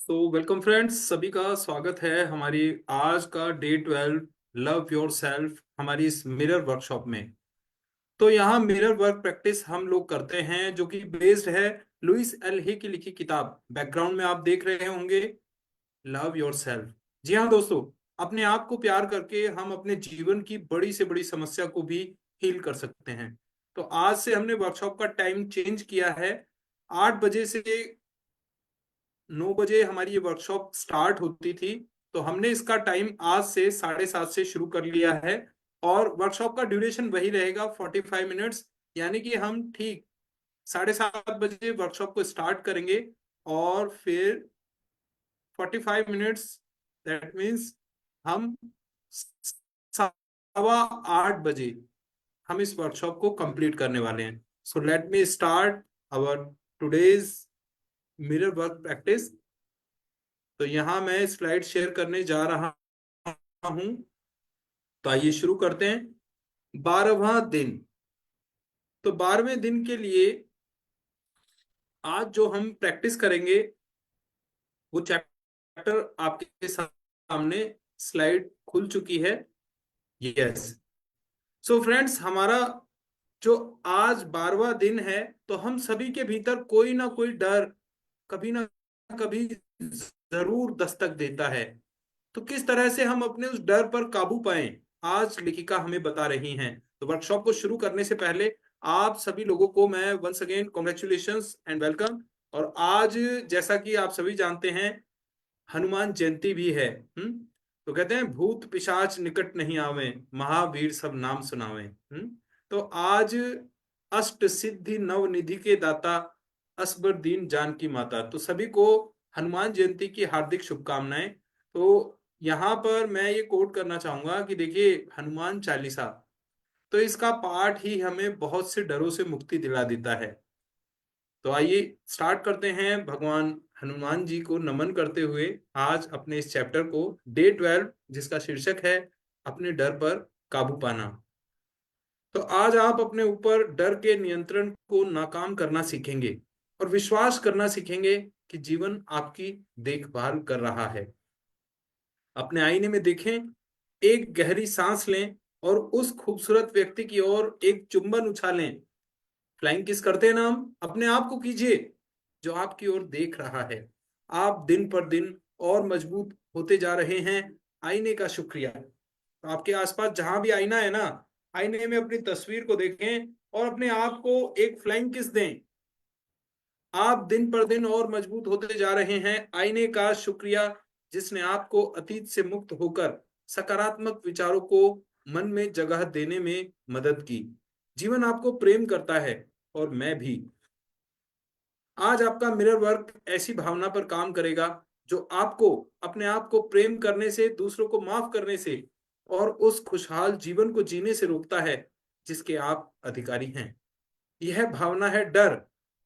Welcome friends, सभी का स्वागत है हमारी आज का डे 12 लव योर सेल्फ हमारी इस मिरर वर्कशॉप में। तो यहाँ मिरर वर्क प्रैक्टिस हम लोग करते हैं जो कि बेस्ड है लुइस एल ही की लिखी किताब। बैकग्राउंड में आप देख रहे होंगे लव योर सेल्फ। जी हाँ दोस्तों, अपने आप को प्यार करके हम अपने जीवन की बड़ी से बड़ी समस्या को भी हील कर सकते हैं। तो आज से हमने वर्कशॉप का टाइम चेंज किया है। 8 बजे से 9 बजे हमारी ये वर्कशॉप स्टार्ट होती थी। तो हमने इसका टाइम आज से 7:30 से शुरू कर लिया है। और वर्कशॉप का ड्यूरेशन वही रहेगा 45 मिनट्स। यानी कि हम ठीक 7:30 बजे वर्कशॉप को स्टार्ट करेंगे और फिर 45 मिनट्स, दैट मीन्स हम 7:15 बजे हम इस वर्कशॉप को कंप्लीट करने वाले हैं। So let me start our today's mirror work practice. तो यहाँ मैं स्लाइड शेयर करने जा रहा हूं। तो आइए शुरू करते हैं। 12वां दिन। तो 12वें दिन के लिए आज जो हम प्रैक्टिस करेंगे वो चैप्टर आपके सामने स्लाइड खुल चुकी है। यस। सो फ्रेंड्स, हमारा जो आज 12वां दिन है, तो हम सभी के भीतर कोई ना कोई डर कभी ना कभी जरूर दस्तक देता है। तो किस तरह से हम अपने उस डर पर काबू पाएं, आज लेखिका हमें बता रही हैं। तो वर्कशॉप को शुरू करने से पहले आप सभी लोगों को मैं once again congratulations and welcome. और आज जैसा कि आप सभी जानते हैं, हनुमान जयंती भी है। तो कहते हैं भूत पिशाच निकट नहीं आवे, महावीर सब नाम सुनावे। तो आज अष्ट सिद्धि नव निधि के दाता, असबर दीन जानकी माता। तो सभी को हनुमान जयंती की हार्दिक शुभकामनाएं। तो यहाँ पर मैं ये कोट करना चाहूंगा कि देखिए, हनुमान चालीसा, तो इसका पाठ ही हमें बहुत से डरों से मुक्ति दिला देता है। तो आइए स्टार्ट करते हैं भगवान हनुमान जी को नमन करते हुए आज अपने इस चैप्टर को, डे 12, जिसका शीर्षक है अपने डर पर काबू पाना। तो आज आप अपने ऊपर डर के नियंत्रण को नाकाम करना सीखेंगे और विश्वास करना सीखेंगे कि जीवन आपकी देखभाल कर रहा है। अपने आईने में देखें, एक गहरी सांस लें और उस खूबसूरत व्यक्ति की ओर एक चुंबन उछालें। फ्लाइंग किस करते हैं ना, हम अपने आप को कीजिए जो आपकी ओर देख रहा है। आप दिन पर दिन और मजबूत होते जा रहे हैं। आईने का शुक्रिया। तो आपके आसपास जहां भी आईना है ना, आईने में अपनी तस्वीर को देखें और अपने आप को एक फ्लाइंग किस दें। आप दिन पर दिन और मजबूत होते जा रहे हैं। आईने का शुक्रिया, जिसने आपको अतीत से मुक्त होकर सकारात्मक विचारों को मन में जगह देने में मदद की। जीवन आपको प्रेम करता है और मैं भी। आज आपका मिरर वर्क ऐसी भावना पर काम करेगा जो आपको अपने आप को प्रेम करने से, दूसरों को माफ करने से और उस खुशहाल जीवन को जीने से रोकता है जिसके आप अधिकारी हैं। यह भावना है डर।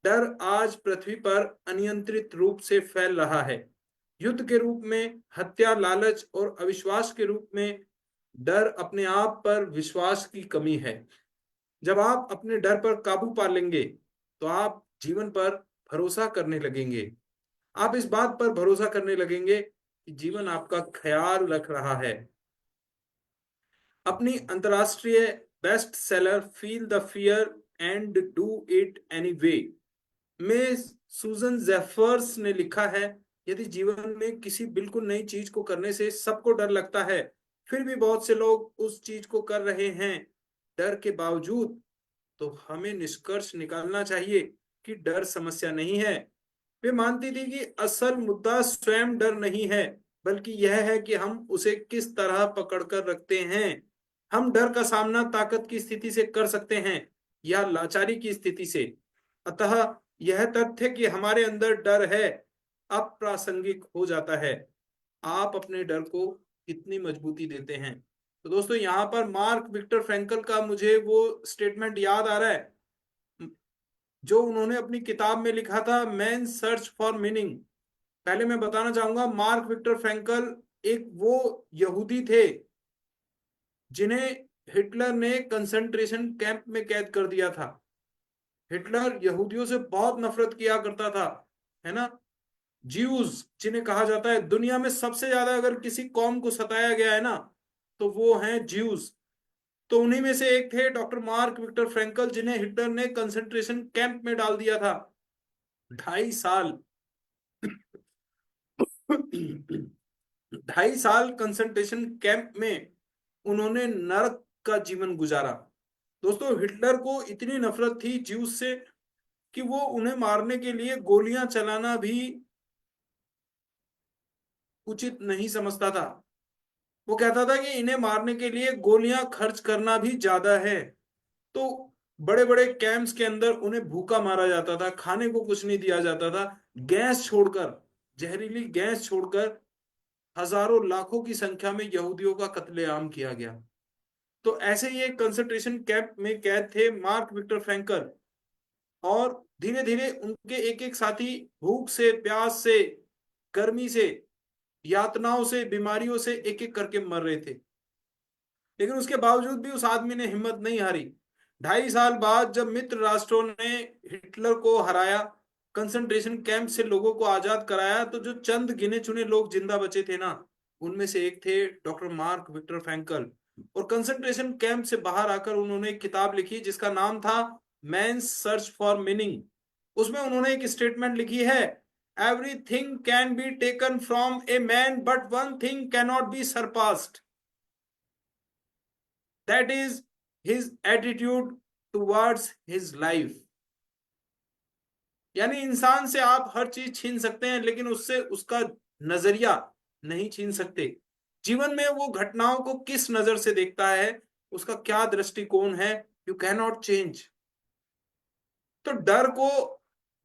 डर आज पृथ्वी पर अनियंत्रित रूप से फैल रहा है। युद्ध के रूप में, हत्या, लालच और अविश्वास के रूप में। डर अपने आप पर विश्वास की कमी है। जब आप अपने डर पर काबू पा लेंगे तो आप जीवन पर भरोसा करने लगेंगे। आप इस बात पर भरोसा करने लगेंगे कि जीवन आपका ख्याल रख रहा है। अपनी अंतरराष्ट्रीय best seller feel the fear and do it anyway में सूजन जेफर्स ने लिखा है, यदि जीवन में किसी बिल्कुल नई चीज को करने से सबको डर लगता है, फिर भी बहुत से लोग उस चीज को कर रहे हैं डर के बावजूद, तो हमें निष्कर्ष निकालना चाहिए कि डर समस्या नहीं है। वे मानती थी कि असल मुद्दा स्वयं डर नहीं है, बल्कि यह है कि हम उसे किस तरह पकड़कर रखते हैं। हम डर का सामना ताकत की स्थिति से कर सकते हैं या लाचारी की स्थिति से। अतः यह तथ्य कि हमारे अंदर डर है अप्रासंगिक हो जाता है। आप अपने डर को कितनी मजबूती देते हैं। तो दोस्तों, यहाँ पर मार्क विक्टर फ्रैंकल का मुझे वो स्टेटमेंट याद आ रहा है जो उन्होंने अपनी किताब में लिखा था, मैन सर्च फॉर मीनिंग। पहले मैं बताना चाहूंगा, मार्क विक्टर फ्रैंकल एक वो यहूदी थे जिन्हें हिटलर ने कंसंट्रेशन कैंप में कैद कर दिया था। हिटलर यहूदियों से बहुत नफरत किया करता था, है ना। ज्यूज जिन्हें कहा जाता है, दुनिया में सबसे ज्यादा अगर किसी कौम को सताया गया है ना तो वो हैं ज्यूज। तो उन्हीं में से एक थे डॉक्टर मार्क विक्टर फ्रैंकल, जिन्हें हिटलर ने कंसंट्रेशन कैंप में डाल दिया था। 2.5 साल 2.5 साल कंसंट्रेशन कैंप में उन्होंने नरक का जीवन गुजारा। दोस्तों, हिटलर को इतनी नफरत थी ज्यूज से कि वो उन्हें मारने के लिए गोलियां चलाना भी उचित नहीं समझता था। वो कहता था कि इन्हें मारने के लिए गोलियां खर्च करना भी ज्यादा है। तो बड़े बड़े कैंप्स के अंदर उन्हें भूखा मारा जाता था, खाने को कुछ नहीं दिया जाता था। गैस छोड़कर, जहरीली गैस छोड़कर हजारों लाखों की संख्या में यहूदियों का कत्लेआम किया गया। तो ऐसे ही एक कंसंट्रेशन कैंप में कैद थे मार्क विक्टर फ्रैंकल, और धीरे धीरे उनके एक एक साथी भूख से, प्यास से, गर्मी से, यातनाओं से, बीमारियों से एक एक करके मर रहे थे। लेकिन उसके बावजूद भी उस आदमी ने हिम्मत नहीं हारी। 2.5 साल बाद जब मित्र राष्ट्रों ने हिटलर को हराया, कंसंट्रेशन कैंप से लोगों को आजाद कराया, तो जो चंद गिने चुने लोग जिंदा बचे थे ना, उनमें से एक थे डॉक्टर मार्क विक्टर फ्रैंकल। और कंसंट्रेशन कैंप से बाहर आकर उन्होंने एक किताब लिखी जिसका नाम था मैन्स सर्च फॉर मीनिंग। उसमें उन्होंने एक स्टेटमेंट लिखी है, everything can be taken from a man but one thing cannot be surpassed, that is his attitude towards his life. यानी इंसान से आप हर चीज छीन सकते हैं लेकिन उससे उसका नजरिया नहीं छीन सकते। जीवन में वो घटनाओं को किस नजर से देखता है, उसका क्या दृष्टिकोण है, यू कैन नॉट चेंज। तो डर को,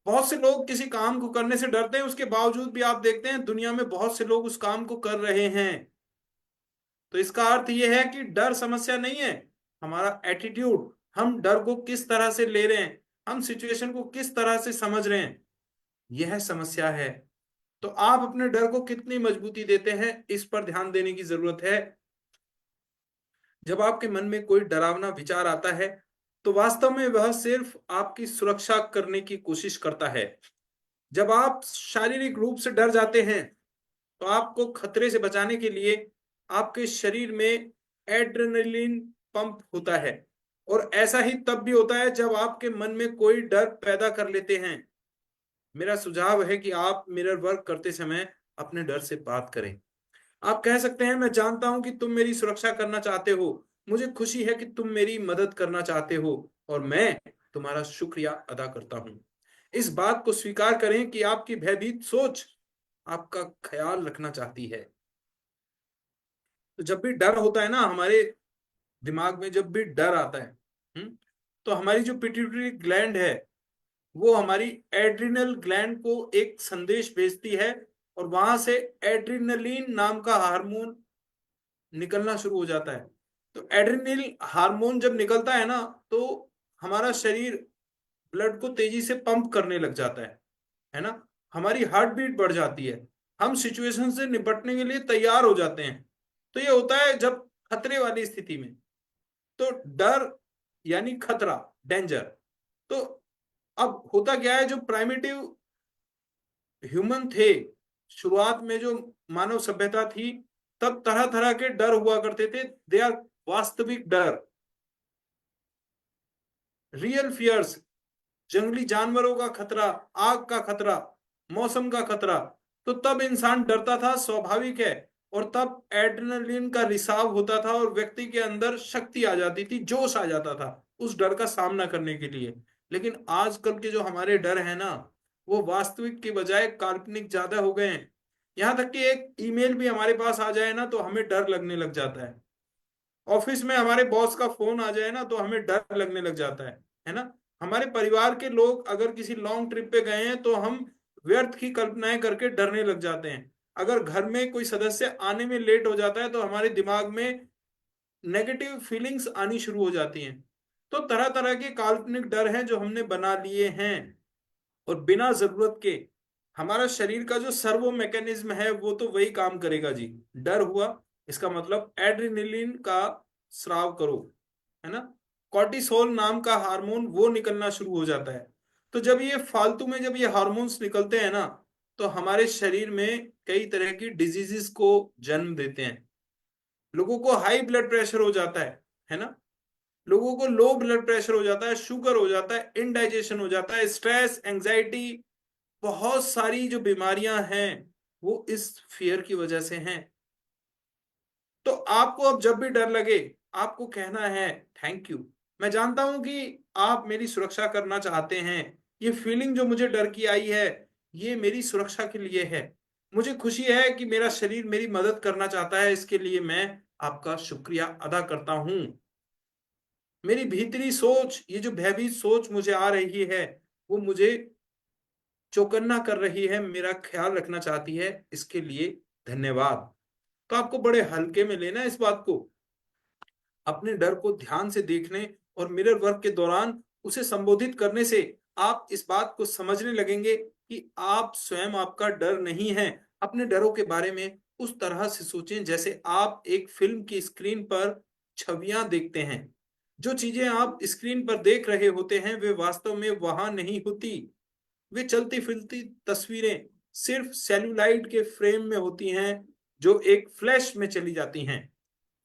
बहुत से लोग किसी काम को करने से डरते हैं, उसके बावजूद भी आप देखते हैं दुनिया में बहुत से लोग उस काम को कर रहे हैं। तो इसका अर्थ यह है कि डर समस्या नहीं है, हमारा एटीट्यूड, हम डर को किस तरह से ले रहे हैं, हम सिचुएशन को किस तरह से समझ रहे हैं, यह समस्या है। तो आप अपने डर को कितनी मजबूती देते हैं, इस पर ध्यान देने की जरूरत है। जब आपके मन में कोई डरावना विचार आता है तो वास्तव में वह सिर्फ आपकी सुरक्षा करने की कोशिश करता है। जब आप शारीरिक रूप से डर जाते हैं तो आपको खतरे से बचाने के लिए आपके शरीर में एड्रेनलिन पंप होता है। और ऐसा ही तब भी होता है जब आपके मन में कोई डर पैदा कर लेते हैं। मेरा सुझाव है कि आप मिरर वर्क करते समय अपने डर से बात करें। आप कह सकते हैं, मैं जानता हूं कि तुम मेरी सुरक्षा करना चाहते हो, मुझे खुशी है कि तुम मेरी मदद करना चाहते हो, और मैं तुम्हारा शुक्रिया अदा करता हूं। इस बात को स्वीकार करें कि आपकी भयभीत सोच आपका ख्याल रखना चाहती है। तो जब भी डर होता है ना हमारे दिमाग में, जब भी डर आता है, तो हमारी जो पिट्यूटरी ग्लैंड है वो हमारी एड्रिनल ग्लैंड को एक संदेश भेजती है, और वहां से एड्रिनलिन नाम का हार्मोन निकलना शुरू हो जाता है। तो एड्रिनल हार्मोन जब निकलता है ना, तो हमारा शरीर ब्लड को तेजी से पंप करने लग जाता है ना, हमारी हार्ट बीट बढ़ जाती है, हम सिचुएशन से निपटने के लिए तैयार हो जाते हैं। तो ये होता है जब खतरे वाली स्थिति में। तो डर यानी खतरा, डेंजर। तो अब होता क्या है, जो प्राइमिटिव ह्यूमन थे, शुरुआत में जो मानव सभ्यता थी, तब तरह तरह के डर हुआ करते थे। दे आर वास्तविक डर, रियल फियर्स। जंगली जानवरों का खतरा, आग का खतरा, मौसम का खतरा। तो तब इंसान डरता था, स्वाभाविक है। और तब एड्रेनलिन का रिसाव होता था और व्यक्ति के अंदर शक्ति आ जाती थी, जोश आ जाता था उस डर का सामना करने के लिए। लेकिन आजकल के जो हमारे डर है ना, वो वास्तविक के बजाय काल्पनिक ज्यादा हो गए हैं। यहां तक कि एक ईमेल भी हमारे पास आ जाए ना तो हमें डर लगने लग जाता है। ऑफिस में हमारे बॉस का फोन आ जाए ना तो हमें डर लगने लग जाता है ना। हमारे परिवार के लोग अगर किसी लॉन्ग ट्रिप पे गए हैं तो हम व्यर्थ की कल्पनाएं करके डरने लग जाते हैं। अगर घर में कोई सदस्य आने में लेट हो जाता है तो हमारे दिमाग में नेगेटिव फीलिंग्स आनी शुरू हो जाती हैं। तो तरह तरह के काल्पनिक डर हैं जो हमने बना लिए हैं, और बिना जरूरत के हमारा शरीर का जो सर्वो मैकेनिज्म है वो तो वही काम करेगा जी। डर हुआ, इसका मतलब एड्रेनलिन का स्राव करो, है ना। कॉर्टिसोल नाम का हार्मोन वो निकलना शुरू हो जाता है। तो जब ये फालतू में जब ये हार्मोन्स निकलते हैं ना, तो हमारे शरीर में कई तरह की डिजीजेस को जन्म देते हैं। लोगों को हाई ब्लड प्रेशर हो जाता है ना, लोगों को लो ब्लड प्रेशर हो जाता है, शुगर हो जाता है, इनडाइजेशन हो जाता है, स्ट्रेस, एंजाइटी, बहुत सारी जो बीमारियां हैं वो इस फियर की वजह से हैं। तो आपको अब जब भी डर लगे, आपको कहना है थैंक यू। मैं जानता हूं कि आप मेरी सुरक्षा करना चाहते हैं। ये फीलिंग जो मुझे डर की आई है, ये मेरी सुरक्षा के लिए है। मुझे खुशी है कि मेरा शरीर मेरी मदद करना चाहता है, इसके लिए मैं आपका शुक्रिया अदा करता हूं। मेरी भीतरी सोच, ये जो भयभीत सोच मुझे आ रही है, वो मुझे चौकन्ना कर रही है, मेरा ख्याल रखना चाहती है, इसके लिए धन्यवाद। तो आपको बड़े हल्के में लेना है इस बात को। अपने डर को ध्यान से देखने और मिरर वर्क के दौरान उसे संबोधित करने से आप इस बात को समझने लगेंगे कि आप स्वयं आपका डर नहीं है। अपने डरों के बारे में उस तरह से सोचें जैसे आप एक फिल्म की स्क्रीन पर छवियां देखते हैं। जो चीजें आप स्क्रीन पर देख रहे होते हैं वे वास्तव में वहां नहीं होती। वे चलती फिरती तस्वीरें सिर्फ सेलुलाइड के फ्रेम में होती हैं, जो एक फ्लैश में चली जाती हैं।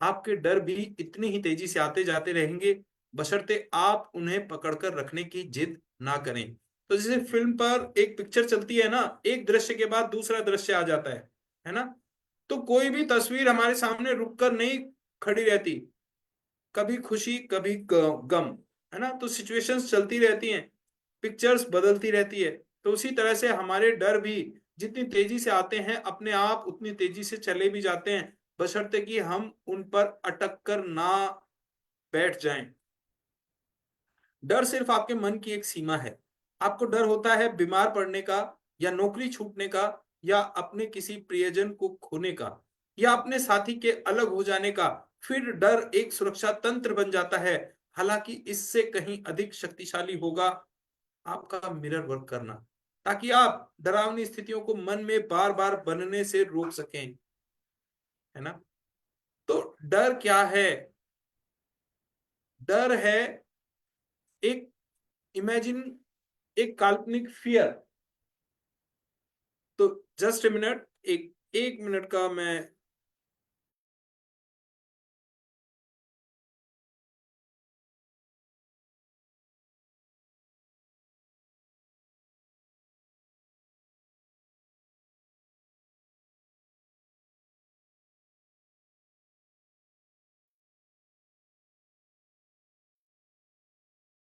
आपके डर भी इतनी ही तेजी से आते जाते रहेंगे, बशर्ते आप उन्हें पकड़कर रखने की जिद ना करें। तो जैसे फिल्म पर एक पिक्चर चलती है ना, एक दृश्य के बाद दूसरा दृश्य आ जाता है ना। तो कोई भी तस्वीर हमारे सामने रुककर नहीं खड़ी रहती, कभी खुशी कभी गम, है ना। तो सिचुएशंस चलती रहती हैं, पिक्चर्स बदलती रहती है। तो उसी तरह से हमारे डर भी जितनी तेजी से आते हैं, अपने आप उतनी तेजी से चले भी जाते हैं, बशर्ते कि हम उन पर अटक कर ना बैठ जाएं। डर सिर्फ आपके मन की एक सीमा है। आपको डर होता है बीमार पड़ने का, या नौकरी छूटने का, या अपने किसी प्रियजन को खोने का, या अपने साथी के अलग हो जाने का। फिर डर एक सुरक्षा तंत्र बन जाता है। हालांकि इससे कहीं अधिक शक्तिशाली होगा आपका मिरर वर्क करना, ताकि आप डरावनी स्थितियों को मन में बार बार बनने से रोक सकें, है ना। तो डर क्या है? डर है एक इमेजिन, एक काल्पनिक फियर। तो जस्ट ए मिनट, एक एक मिनट का मैं।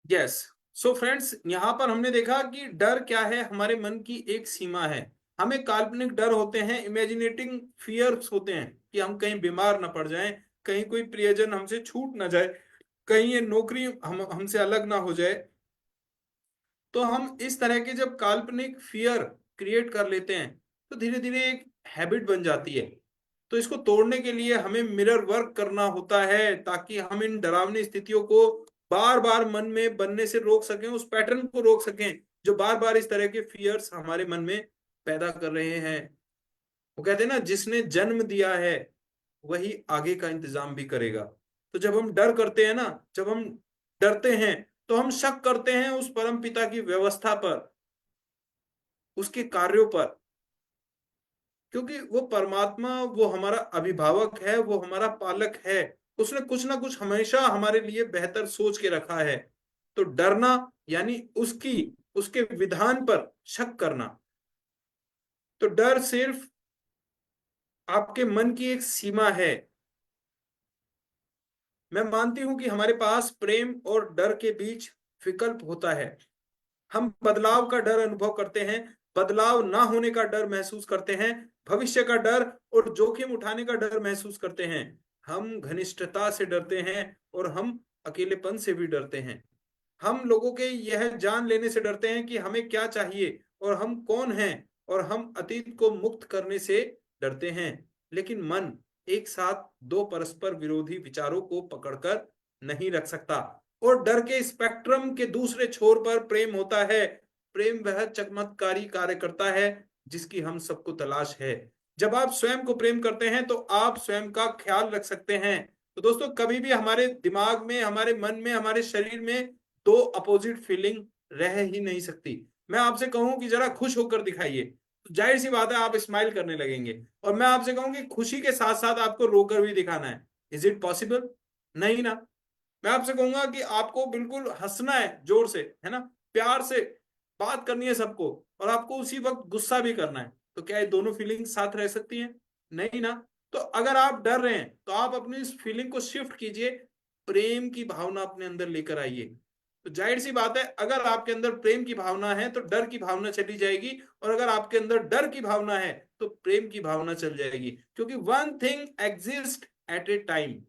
यस। सो फ्रेंड्स, यहाँ पर हमने देखा कि डर क्या है, हमारे मन की एक सीमा है। हमें काल्पनिक डर होते हैं, इमेजिनेटिंग फियर्स होते हैं, कि हम कहीं बीमार ना पड़ जाएं, कहीं कोई प्रियजन हमसे छूट ना जाए, कहीं ये नौकरी हमसे अलग ना हो जाए। तो हम इस तरह के जब काल्पनिक फियर क्रिएट कर लेते हैं, तो धीरे धीरे एक हैबिट बन जाती है। तो इसको तोड़ने के लिए हमें मिरर वर्क करना होता है, ताकि हम इन डरावनी स्थितियों को बार बार मन में बनने से रोक सकें, उस पैटर्न को रोक सकें जो बार बार इस तरह के फियर्स हमारे मन में पैदा कर रहे हैं। वो कहते हैं ना, जिसने जन्म दिया है वही आगे का इंतजाम भी करेगा। तो जब हम डर करते हैं ना, जब हम डरते हैं, तो हम शक करते हैं उस परम पिता की व्यवस्था पर, उसके कार्यों पर। क्योंकि वो परमात्मा, वो हमारा अभिभावक है, वो हमारा पालक है। उसने कुछ ना कुछ हमेशा हमारे लिए बेहतर सोच के रखा है। तो डरना यानी उसके विधान पर शक करना। तो डर सिर्फ आपके मन की एक सीमा है। मैं मानती हूं कि हमारे पास प्रेम और डर के बीच विकल्प होता है। हम बदलाव का डर अनुभव करते हैं, बदलाव ना होने का डर महसूस करते हैं, भविष्य का डर और जोखिम उठाने का डर महसूस करते हैं। हम घनिष्ठता से डरते हैं और हम अकेलेपन से भी डरते हैं। हम लोगों के यह जान लेने से डरते हैं कि हमें क्या चाहिए और हम कौन हैं, और हम अतीत को मुक्त करने से डरते हैं। लेकिन मन एक साथ दो परस्पर विरोधी विचारों को पकड़कर नहीं रख सकता। और डर के स्पेक्ट्रम के दूसरे छोर पर प्रेम होता है। प्रेम वह चमत्कारी कार्य करता है जिसकी हम सबको तलाश है। जब आप स्वयं को प्रेम करते हैं तो आप स्वयं का ख्याल रख सकते हैं। तो दोस्तों, कभी भी हमारे दिमाग में, हमारे मन में, हमारे शरीर में दो अपोजिट फीलिंग रह ही नहीं सकती। मैं आपसे कहूं कि जरा खुश होकर दिखाइए, तो जाहिर सी बात है आप स्माइल करने लगेंगे। और मैं आपसे कहूंगी खुशी के साथ साथ आपको रोकर भी दिखाना है। Is it possible? नहीं ना। मैं आपसे कहूंगा कि आपको बिल्कुल हंसना है जोर से, है ना, प्यार से बात करनी है सबको, और आपको उसी वक्त गुस्सा भी करना है। तो क्या ये दोनों फीलिंग साथ रह सकती हैं? नहीं ना। तो अगर आप डर रहे हैं तो आप अपनी इस फीलिंग को शिफ्ट कीजिए, प्रेम की भावना अपने अंदर लेकर आइए। तो जाहिर सी बात है अगर आपके अंदर प्रेम की भावना है तो डर की भावना चली जाएगी, और अगर आपके अंदर डर की भावना है तो प्रेम की भावना चल जाएगी, क्योंकि one thing exist at A time.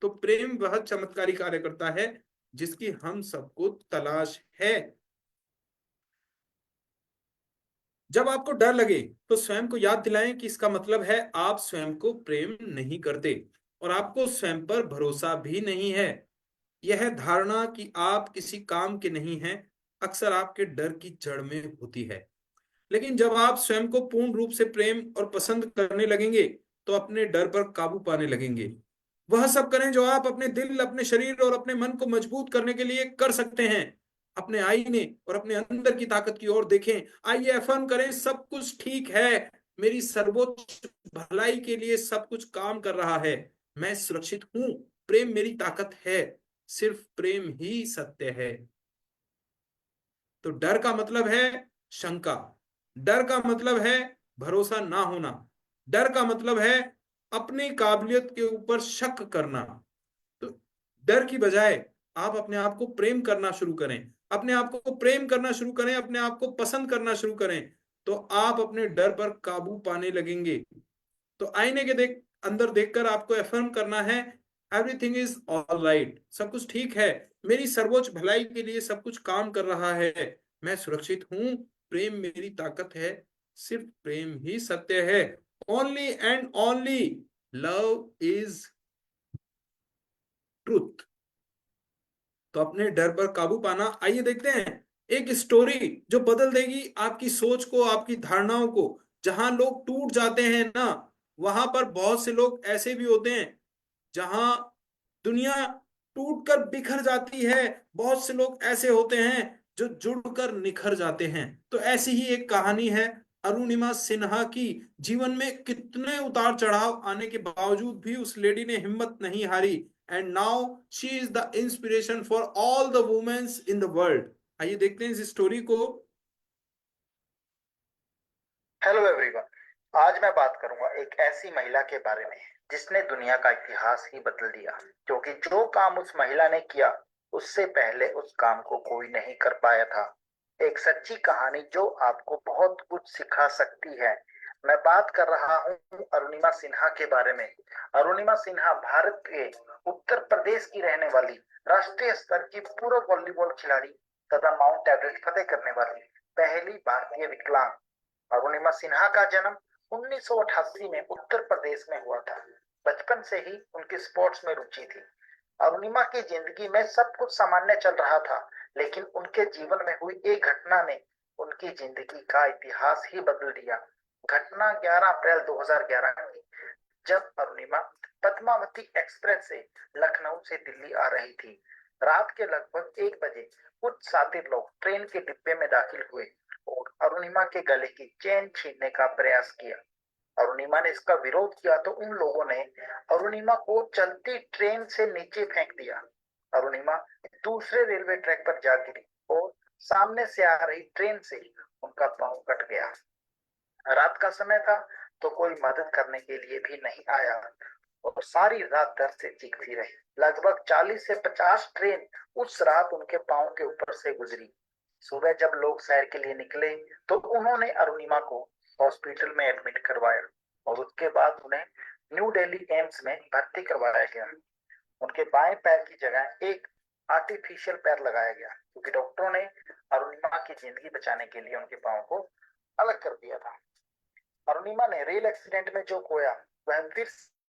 तो प्रेम वह चमत्कारी कार्य करता है जिसकी हम सबको तलाश है। जब आपको डर लगे तो स्वयं को याद दिलाएं कि इसका मतलब है आप स्वयं को प्रेम नहीं करते, और आपको स्वयं पर भरोसा भी नहीं है। यह धारणा कि आप किसी काम के नहीं हैं अक्सर आपके डर की जड़ में होती है। लेकिन जब आप स्वयं को पूर्ण रूप से प्रेम और पसंद करने लगेंगे तो अपने डर पर काबू पाने लगेंगे। वह सब करें जो आप अपने दिल, अपने शरीर और अपने मन को मजबूत करने के लिए कर सकते हैं। अपने आईने और अपने अंदर की ताकत की ओर देखें। आइए अफर्म करें, सब कुछ ठीक है, मेरी सर्वोच्च भलाई के लिए सब कुछ काम कर रहा है, मैं सुरक्षित हूं, प्रेम मेरी ताकत है, सिर्फ प्रेम ही सत्य है। तो डर का मतलब है शंका, डर का मतलब है भरोसा ना होना, डर का मतलब है अपनी काबिलियत के ऊपर शक करना। तो डर की बजाय आप अपने आप को प्रेम करना शुरू करें, अपने आप को प्रेम करना शुरू करें, अपने आप को पसंद करना शुरू करें, तो आप अपने डर पर काबू पाने लगेंगे। तो आईने के अंदर देखकर आपको अफर्म करना है, एवरीथिंग इज ऑल राइट, सब कुछ ठीक है, मेरी सर्वोच्च भलाई के लिए सब कुछ काम कर रहा है, मैं सुरक्षित हूं, प्रेम मेरी ताकत है, सिर्फ प्रेम ही सत्य है, only and only love is truth. तो अपने डर पर काबू पाना, आइए देखते हैं एक स्टोरी जो बदल देगी आपकी सोच को, आपकी धारणाओं को। जहां लोग टूट जाते हैं ना, वहां पर बहुत से लोग ऐसे भी होते हैं। जहां दुनिया टूटकर बिखर जाती है, बहुत से लोग ऐसे होते हैं जो जुड़कर निखर जाते हैं। तो ऐसी ही एक कहानी है अरुणिमा सिन्हा की। जीवन में कितने उतार चढ़ाव आने के बावजूद भी उस लेडी ने हिम्मत नहीं हारी, and now she is the inspiration for all the womens in the world. आइए देखते हैं इस स्टोरी को। Hello everyone. आज मैं बात करूंगा एक ऐसी महिला के बारे में जिसने दुनिया का इतिहास ही बदल दिया, क्योंकि जो काम उस महिला ने किया उससे पहले उस काम को कोई नहीं कर पाया था। एक सच्ची कहानी जो आपको बहुत कुछ सिखा सकती है। मैं बात कर रहा हूँ अरुणिमा सिन्हा के बारे में। अरुणिमा सिन्हा भारत के उत्तर प्रदेश की रहने वाली राष्ट्रीय स्तर की पूर्व वॉलीबॉल खिलाड़ी तथा माउंट एवरेस्ट फतेह करने वाली पहली भारतीय विकलांग। अरुणिमा सिन्हा का जन्म 1988 में उत्तर प्रदेश में हुआ था। बचपन से ही उनकी स्पोर्ट्स में रुचि थी। अरुणिमा की जिंदगी में सब कुछ सामान्य चल रहा था, लेकिन उनके जीवन में हुई एक घटना ने उनकी जिंदगी का इतिहास ही बदल दिया। घटना 11 अप्रैल 2011 की, जब अरुणिमा पद्मावती एक्सप्रेस से लखनऊ से दिल्ली आ रही थी। रात के लगभग 1 बजे कुछ शातिर लोग ट्रेन के डिब्बे में दाखिल हुए और अरुणिमा के गले की चेन छीनने का प्रयास किया। अरुणिमा ने इसका विरोध किया तो उन लोगों ने अरुणिमा को चलती ट्रेन से नीचे फेंक दिया। अरुणिमा दूसरे रेलवे ट्रैक पर जा गिरी और सामने से आ रही ट्रेन से उनका पांव कट गया। रात का समय था तो कोई मदद करने के लिए भी नहीं आया और सारी रात दर्द से चीखती रही। लगभग 40 से 50 ट्रेन उस रात उनके पांव के ऊपर से गुजरी। सुबह जब लोग सैर के लिए निकले तो उन्होंने अरुणिमा को हॉस्पिटल में एडमिट करवाया और उसके बाद उन्हें न्यू दिल्ली एम्स में भर्ती करवाया गया। उनके बाएं पैर की जगह एक आर्टिफिशियल पैर लगाया गया, क्योंकि डॉक्टरों ने अरुणिमा की जिंदगी बचाने के लिए उनके पांव को अलग कर दिया था। अरुणिमा ने रेल एक्सीडेंट में जो खोया वह फिर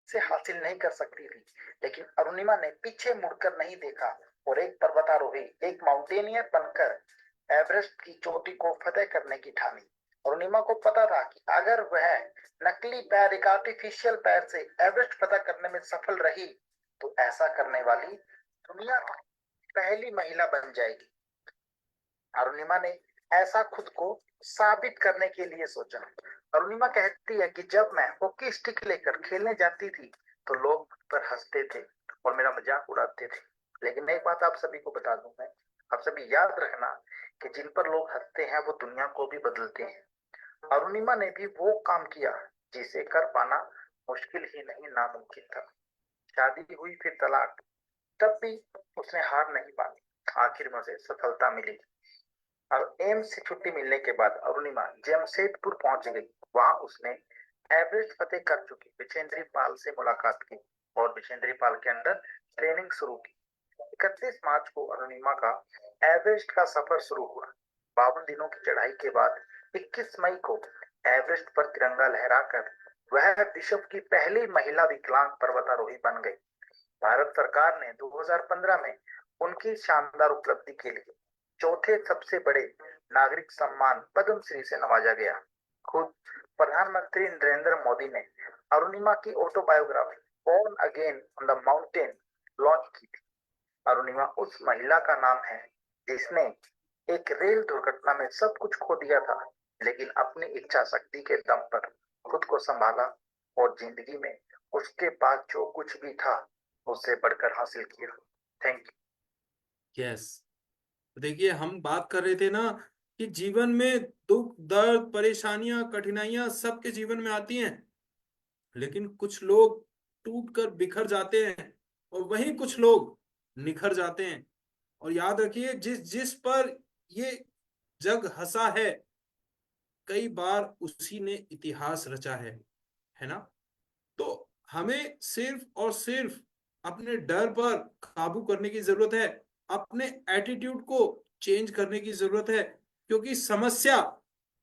से हासिल नहीं कर सकती थी, लेकिन अरुणिमा ने पीछे मुड़कर नहीं देखा और एक पर्वतारोही, एक माउंटेनियर बनकर एवरेस्ट की चोटी को फतेह करने की ठानी। अरुणिमा को पता था कि अगर वह नकली पैर, एक आर्टिफिशियल पैर से एवरेस्ट फतेह करने में सफल रही तो ऐसा करने वाली दुनिया की पहली महिला बन जाएगी। अरुणिमा ने ऐसा खुद को साबित करने के लिए सोचा। अरुणिमा कहती है कि जब मैं हॉकी स्टिक लेकर खेलने जाती थी तो लोग मुझ पर हंसते थे और मेरा मजाक उड़ाते थे। लेकिन एक बात आप सभी को बता दूं मैं, आप सभी याद रखना कि जिन पर लोग हंसते हैं वो दुनिया को भी बदलते हैं। अरुणिमा ने भी वो काम किया जिसे कर पाना मुश्किल ही नहीं नामुमकिन था। शादी हुई, फिर तलाक, तब भी उसने हार नहीं मानी। आखिर में उसे सफलता मिली। अब एम्स से छुट्टी मिलने के बाद अरुणिमा जमशेदपुर पहुंच गई। वहां उसने एवरेस्ट फतेह कर चुकी विजेंद्री पाल से मुलाकात की और विजेंद्री पाल के अंडर ट्रेनिंग शुरू की। 31 मार्च को अरुणिमा का एवरेस्ट का सफर शुरू हुआ। 52 दिनों की चढ़ाई के बाद 21 मई को एवरेस्ट पर तिरंगा लहराकर वह विश्व की पहली महिला विकलांग पर्वतारोही बन गई। भारत सरकार ने 2015 में उनकी शानदार उपलब्धि के लिए चौथे सबसे बड़े नागरिक सम्मान पद्म श्री से नवाजा गया। खुद प्रधानमंत्री नरेंद्र मोदी ने अरुणिमा की autobiography born again on the mountain launch की थी। अरुणिमा उस महिला का नाम है जिसने एक रेल दुर्घटना में सब कुछ खो दिया था, लेकिन अपनी इच्छा शक्ति के दम पर खुद को संभाला और जिंदगी में उसके पास जो कुछ भी था उससे बढ़कर हासिल किया। Thank you. यस, देखिए हम बात कर रहे थे ना कि जीवन में दुख दर्द परेशानियां कठिनाइयां सबके जीवन में आती हैं, लेकिन कुछ लोग टूट कर बिखर जाते हैं और वहीं कुछ लोग निखर जाते हैं। और याद रखिए, जिस जिस पर ये जग हंसा है, कई बार उसी ने इतिहास रचा है ना। तो हमें सिर्फ और सिर्फ अपने डर पर काबू करने की जरूरत है, अपने एटीट्यूड को चेंज करने की जरूरत है, क्योंकि समस्या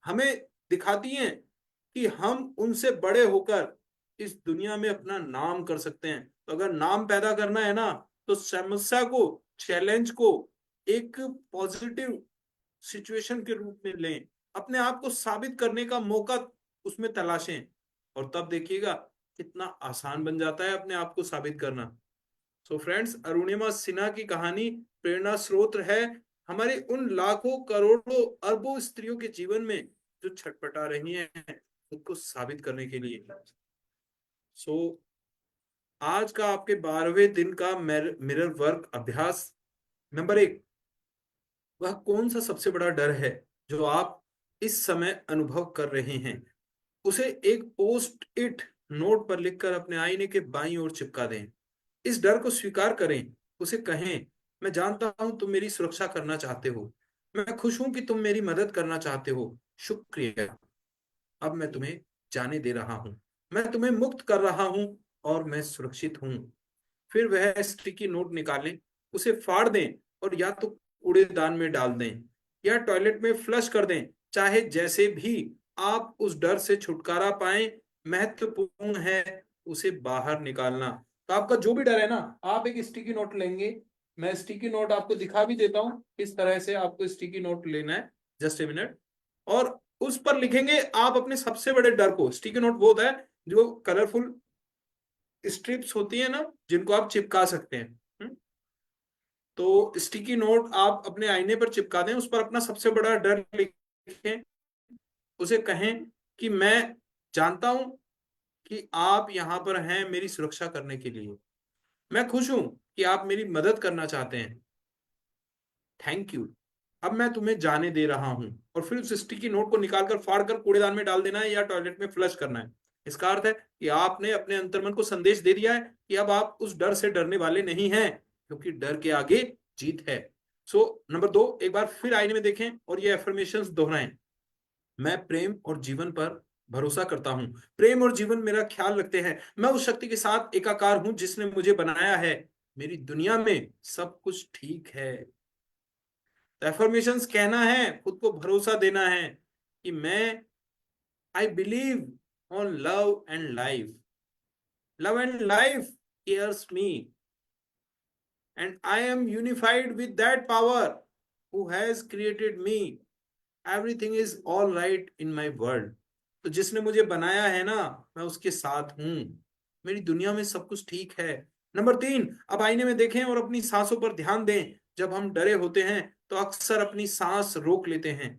हमें दिखाती है कि हम उनसे बड़े होकर इस दुनिया में अपना नाम कर सकते हैं। तो अगर नाम पैदा करना है ना, तो समस्या को, चैलेंज को एक पॉजिटिव सिचुएशन के रूप में लें, अपने आप को साबित करने का मौका उसमें तलाशें, और तब देखिएगा कितना आसान बन जाता है अपने आप को साबित करना। सो फ्रेंड्स, अरुणिमा सिन्हा की कहानी प्रेरणा स्रोत है हमारे उन लाखों करोड़ों अरबों स्त्रियों के जीवन में जो छटपटा रही हैं खुद को साबित करने के लिए। सो आज का आपके 12वें दिन का मिरर वर्क अभ्यास नंबर 1, वह कौन सा सबसे बड़ा डर है जो आप इस समय अनुभव कर रहे हैं? उसे एक पोस्ट इट नोट पर लिखकर अपने आईने के बाईं ओर चिपका दें। इस डर को स्वीकार करें। उसे कहें, मैं जानता हूं तुम मेरी सुरक्षा करना चाहते हो, मैं खुश हूं कि तुम मेरी मदद करना चाहते हो, शुक्रिया, अब मैं तुम्हें जाने दे रहा हूं, मैं तुम्हें मुक्त कर रहा हूं और मैं सुरक्षित हूं। फिर वह स्टिकी नोट निकालें, उसे फाड़ दें और या तो कूड़ेदान में डाल दें या टॉयलेट में फ्लश कर दें। चाहे जैसे भी आप उस डर से छुटकारा पाएं, महत्वपूर्ण है उसे बाहर निकालना। तो आपका जो भी डर है ना, आप एक स्टिकी नोट लेंगे। मैं स्टिकी नोट आपको दिखा भी देता हूं किस तरह से आपको स्टिकी नोट लेना है। Just a minute. और उस पर लिखेंगे आप अपने सबसे बड़े डर को। स्टिकी नोट वो होता है जो कलरफुल स्ट्रिप्स होती है ना, जिनको आप चिपका सकते हैं। तो स्टिकी नोट आप अपने आईने पर चिपका दें, उस पर अपना सबसे बड़ा डर लिखें। उसे कहें कि मैं जानता हूं कि आप यहां पर हैं मेरी सुरक्षा करने के लिए, मैं खुश हूं कि आप मेरी मदद करना चाहते हैं, थैंक यू, अब मैं तुम्हें जाने दे रहा हूं। और फिर उस स्टिकी नोट को निकालकर फाड़कर कूड़ेदान में डाल देना है या टॉयलेट में फ्लश करना है। इसका अर्थ है कि आपने अपने अंतर्मन को संदेश दे दिया है कि अब आप उस डर से डरने वाले नहीं हैं, क्योंकि डर के आगे जीत है। सो नंबर 2, एक बार फिर आईने में देखें और ये एफर्मेशंस दोहराएं। मैं प्रेम और जीवन पर भरोसा करता हूं, प्रेम और जीवन मेरा ख्याल रखते हैं, मैं उस शक्ति के साथ एकाकार हूं जिसने मुझे बनाया है, मेरी दुनिया में सब कुछ ठीक है। एफर्मेशंस कहना है, खुद को भरोसा देना है कि मैं I believe on love and life, love and life cares me and I am unified with that power who has created me, everything is all right in my world. तो जिसने मुझे बनाया है ना, मैं उसके साथ हूं, मेरी दुनिया में सब कुछ ठीक है। नंबर 3, अब आईने में देखें और अपनी सांसों पर ध्यान दें। जब हम डरे होते हैं तो अक्सर अपनी सांस रोक लेते हैं।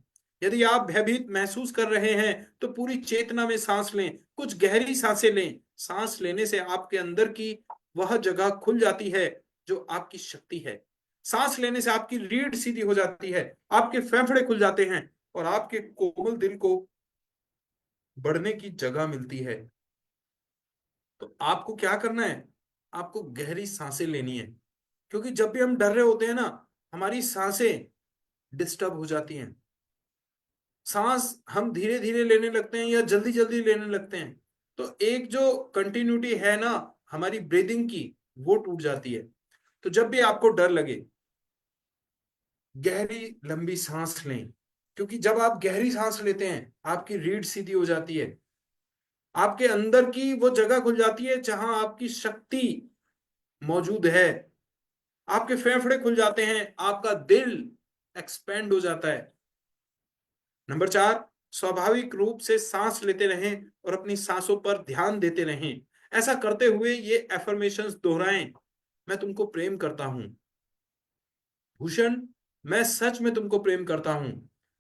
यदि आप भयभीत महसूस कर रहे हैं तो पूरी चेतना में सांस लें, कुछ गहरी सांसें लें। सांस लेने से आपके अंदर की वह जगह खुल जाती है जो आपकी शक्ति है। सांस लेने से आपकी रीढ़ सीधी हो जाती है, आपके फेफड़े खुल जाते हैं और आपके कोमल दिल को बढ़ने की जगह मिलती है। तो आपको क्या करना है? आपको गहरी सांसें लेनी है, क्योंकि जब भी हम डर रहे होते हैं ना, हमारी सांसें डिस्टर्ब हो जाती हैं। सांस हम धीरे धीरे लेने लगते हैं या जल्दी जल्दी लेने लगते हैं, तो एक जो कंटिन्यूटी है ना हमारी ब्रीदिंग की, वो टूट जाती है। तो जब भी आपको डर लगे, गहरी लंबी सांस लें, क्योंकि जब आप गहरी सांस लेते हैं आपकी रीढ़ सीधी हो जाती है, आपके अंदर की वो जगह खुल जाती है जहां आपकी शक्ति मौजूद है। आपके फेफड़े खुल जाते हैं, आपका दिल एक्सपेंड हो जाता है। नंबर 4, स्वाभाविक रूप से सांस लेते रहें और अपनी सांसों पर ध्यान देते रहें। ऐसा करते हुए ये एफर्मेशंस दोहराएं। मैं तुमको प्रेम करता हूं। भूषण, मैं सच में तुमको प्रेम करता हूं।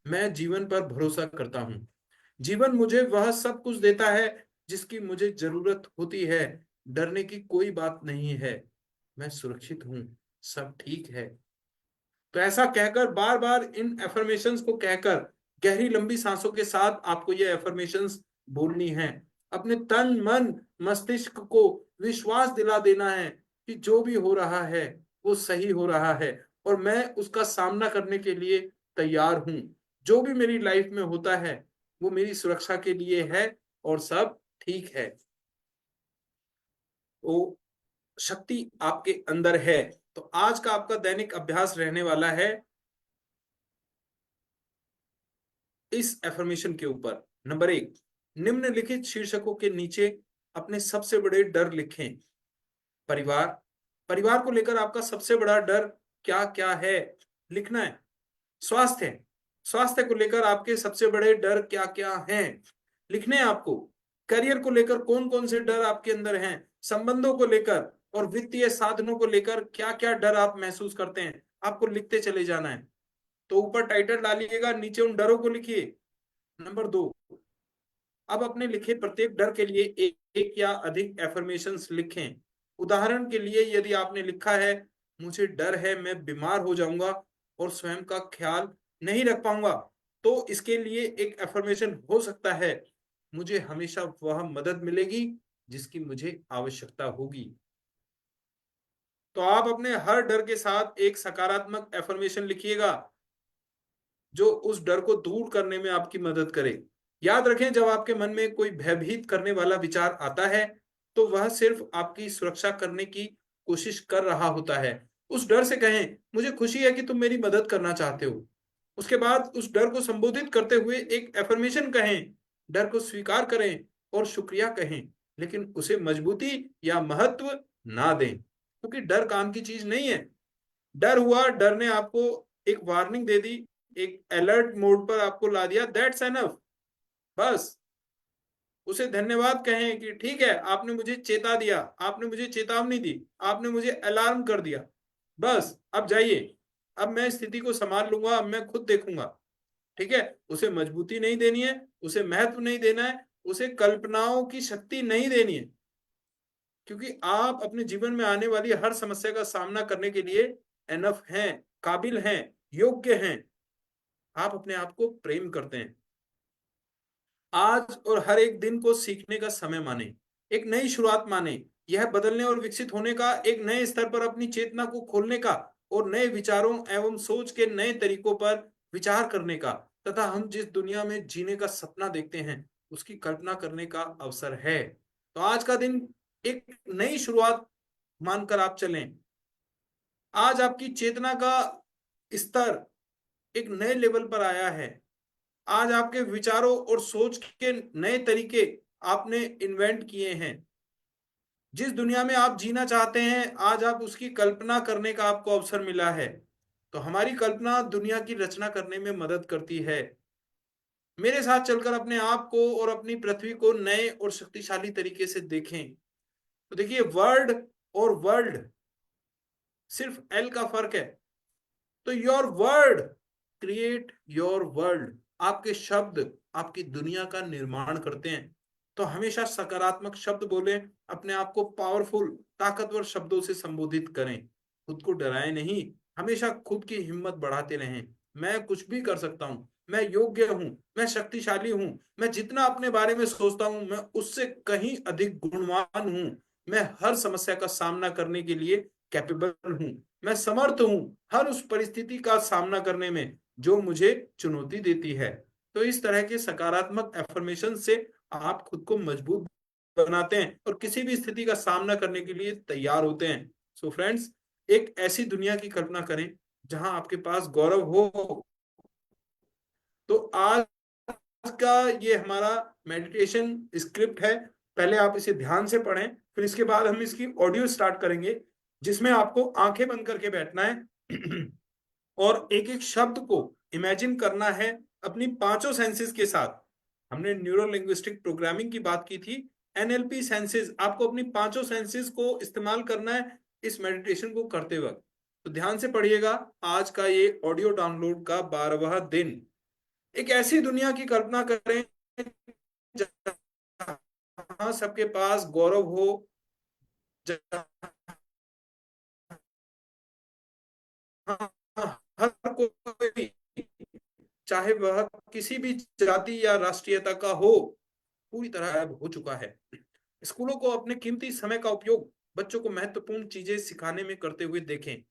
मैं जीवन पर भरोसा करता हूं। जीवन मुझे वह सब कुछ देता है जिसकी मुझे जरूरत होती है। डरने की कोई बात नहीं है। मैं सुरक्षित हूं। सब ठीक है। तो ऐसा कहकर बार बार इन एफर्मेशंस को कहकर गहरी लंबी सांसों के साथ आपको ये एफर्मेशंस बोलनी है। अपने तन मन मस्तिष्क को विश्वास दिला देना है कि जो भी हो रहा है वो सही हो रहा है और मैं उसका सामना करने के लिए तैयार हूं। जो भी मेरी लाइफ में होता है वो मेरी सुरक्षा के लिए है और सब ठीक है। तो शक्ति आपके अंदर है। तो आज का आपका दैनिक अभ्यास रहने वाला है इस एफर्मेशन के ऊपर। नंबर 1, निम्नलिखित शीर्षकों के नीचे अपने सबसे बड़े डर लिखें। परिवार, परिवार को लेकर आपका सबसे बड़ा डर क्या क्या है, लिखना है। स्वास्थ्य, स्वास्थ्य को लेकर आपके सबसे बड़े डर क्या क्या हैं, लिखने हैं आपको। करियर को लेकर कौन कौन से डर आपके अंदर हैं, संबंधों को लेकर और वित्तीय साधनों को लेकर क्या क्या डर आप महसूस करते हैं, आपको लिखते चले जाना है। तो ऊपर टाइटल डालिएगा, नीचे उन डरों को लिखिए। नंबर 2, अब अपने लिखे प्रत्येक डर के लिए एक या अधिक एफर्मेशंस लिखें। उदाहरण के लिए यदि आपने लिखा है मुझे डर है मैं बीमार हो जाऊंगा और स्वयं का ख्याल नहीं रख पाऊंगा, तो इसके लिए एक एफर्मेशन हो सकता है मुझे हमेशा वह मदद मिलेगी जिसकी मुझे आवश्यकता होगी। तो आप अपने हर डर के साथ एक सकारात्मक एफर्मेशन लिखिएगा जो उस डर को दूर करने में आपकी मदद करे। याद रखें, जब आपके मन में कोई भयभीत करने वाला विचार आता है तो वह सिर्फ आपकी सुरक्षा करने की कोशिश कर रहा होता है। उस डर से कहें मुझे खुशी है कि तुम मेरी मदद करना चाहते हो। उसके बाद उस डर को संबोधित करते हुए एक एफर्मेशन कहें। डर को स्वीकार करें और शुक्रिया कहें, लेकिन उसे मजबूती या महत्व ना दें, क्योंकि डर काम की चीज नहीं है। डर हुआ, डर ने आपको एक वार्निंग दे दी, एक अलर्ट मोड पर आपको ला दिया, दैट्स एनफ। बस उसे धन्यवाद कहें कि ठीक है आपने मुझे चेता दिया, आपने मुझे चेतावनी दी, आपने मुझे अलार्म कर दिया। बस अब जाइए, अब मैं स्थिति को संभाल लूंगा, अब मैं खुद देखूंगा। ठीक है, उसे मजबूती नहीं देनी है, उसे महत्व नहीं देना है, उसे कल्पनाओं की शक्ति नहीं देनी है, क्योंकि आप अपने जीवन में आने वाली हर समस्या का सामना करने के लिए एनफ हैं, काबिल हैं, योग्य हैं। आप अपने आप को प्रेम करते हैं। आज और हर एक दिन को सीखने का समय माने, एक नई शुरुआत माने। यह बदलने और विकसित होने का, एक नए स्तर पर अपनी चेतना को खोलने का और नए विचारों एवं सोच के नए तरीकों पर विचार करने का तथा हम जिस दुनिया में जीने का सपना देखते हैं उसकी कल्पना करने का अवसर है। तो आज का दिन एक नई शुरुआत मानकर आप चलें। आज आपकी चेतना का स्तर एक नए लेवल पर आया है। आज आपके विचारों और सोच के नए तरीके आपने इन्वेंट किए हैं। जिस दुनिया में आप जीना चाहते हैं आज आप उसकी कल्पना करने का आपको अवसर मिला है। तो हमारी कल्पना दुनिया की रचना करने में मदद करती है। मेरे साथ चलकर अपने आप को और अपनी पृथ्वी को नए और शक्तिशाली तरीके से देखें। तो देखिए, वर्ड और वर्ल्ड सिर्फ एल का फर्क है। तो your word create your world. आपके शब्द आपकी दुनिया का निर्माण करते हैं। तो हमेशा सकारात्मक शब्द बोलें, अपने आप को पावरफुल ताकतवर शब्दों से संबोधित करें, खुद को डराएं नहीं, हमेशा खुद की हिम्मत बढ़ाते रहें। मैं कुछ भी कर सकता हूँ, मैं योग्य हूँ, मैं शक्तिशाली हूँ, मैं जितना अपने बारे में सोचता हूँ मैं उससे कहीं अधिक गुणवान हूँ, मैं हर समस्या का सामना करने के लिए कैपेबल हूँ, मैं समर्थ हूँ हर उस परिस्थिति का सामना करने में जो मुझे चुनौती देती है। तो इस तरह के सकारात्मक एफर्मेशन से आप खुद को मजबूत बनाते हैं और किसी भी स्थिति का सामना करने के लिए तैयार होते हैं। सो फ्रेंड्स, एक ऐसी दुनिया की कल्पना करें जहां आपके पास गौरव हो। तो आज का ये हमारा मेडिटेशन स्क्रिप्ट है, पहले आप इसे ध्यान से पढ़ें, फिर इसके बाद हम इसकी ऑडियो स्टार्ट करेंगे जिसमें आपको आंखें बंद करके बैठना है और एक एक शब्द को इमेजिन करना है अपनी पांचों सेंसेस के साथ। हमने न्यूरो लिंग्विस्टिक प्रोग्रामिंग की बात की थी, एनएलपी सेंसेस, आपको अपनी पांचों सेंसेस को इस्तेमाल करना है इस मेडिटेशन को करते वक्त। तो ध्यान से पढ़िएगा। आज का ये ऑडियो डाउनलोड का 12वां दिन। एक ऐसी दुनिया की कल्पना करें जहां सबके पास गौरव हो, जहां हर कोई, चाहे वह किसी भी जाति या राष्ट्रीयता का हो, पूरी तरह गायब हो चुका है। स्कूलों को अपने कीमती समय का उपयोग बच्चों को महत्वपूर्ण चीजें सिखाने में करते हुए देखें,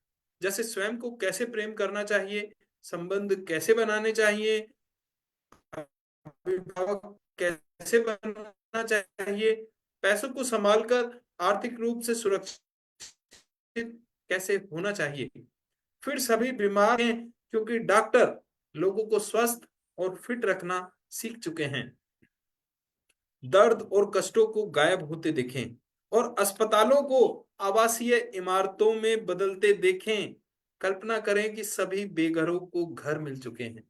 जैसे स्वयं को कैसे प्रेम करना चाहिए, संबंध कैसे बनाने चाहिए, अभिभावक कैसे बनना चाहिए, पैसों को संभालकर आर्थिक रूप से सुरक्षित कैसे होना चाहिए। फिर सभी बीमार हैं क्योंकि डॉक्टर लोगों को स्वस्थ और फिट रखना सीख चुके हैं। दर्द और कष्टों को गायब होते देखें और अस्पतालों को आवासीय इमारतों में बदलते देखें। कल्पना करें कि सभी बेघरों को घर मिल चुके हैं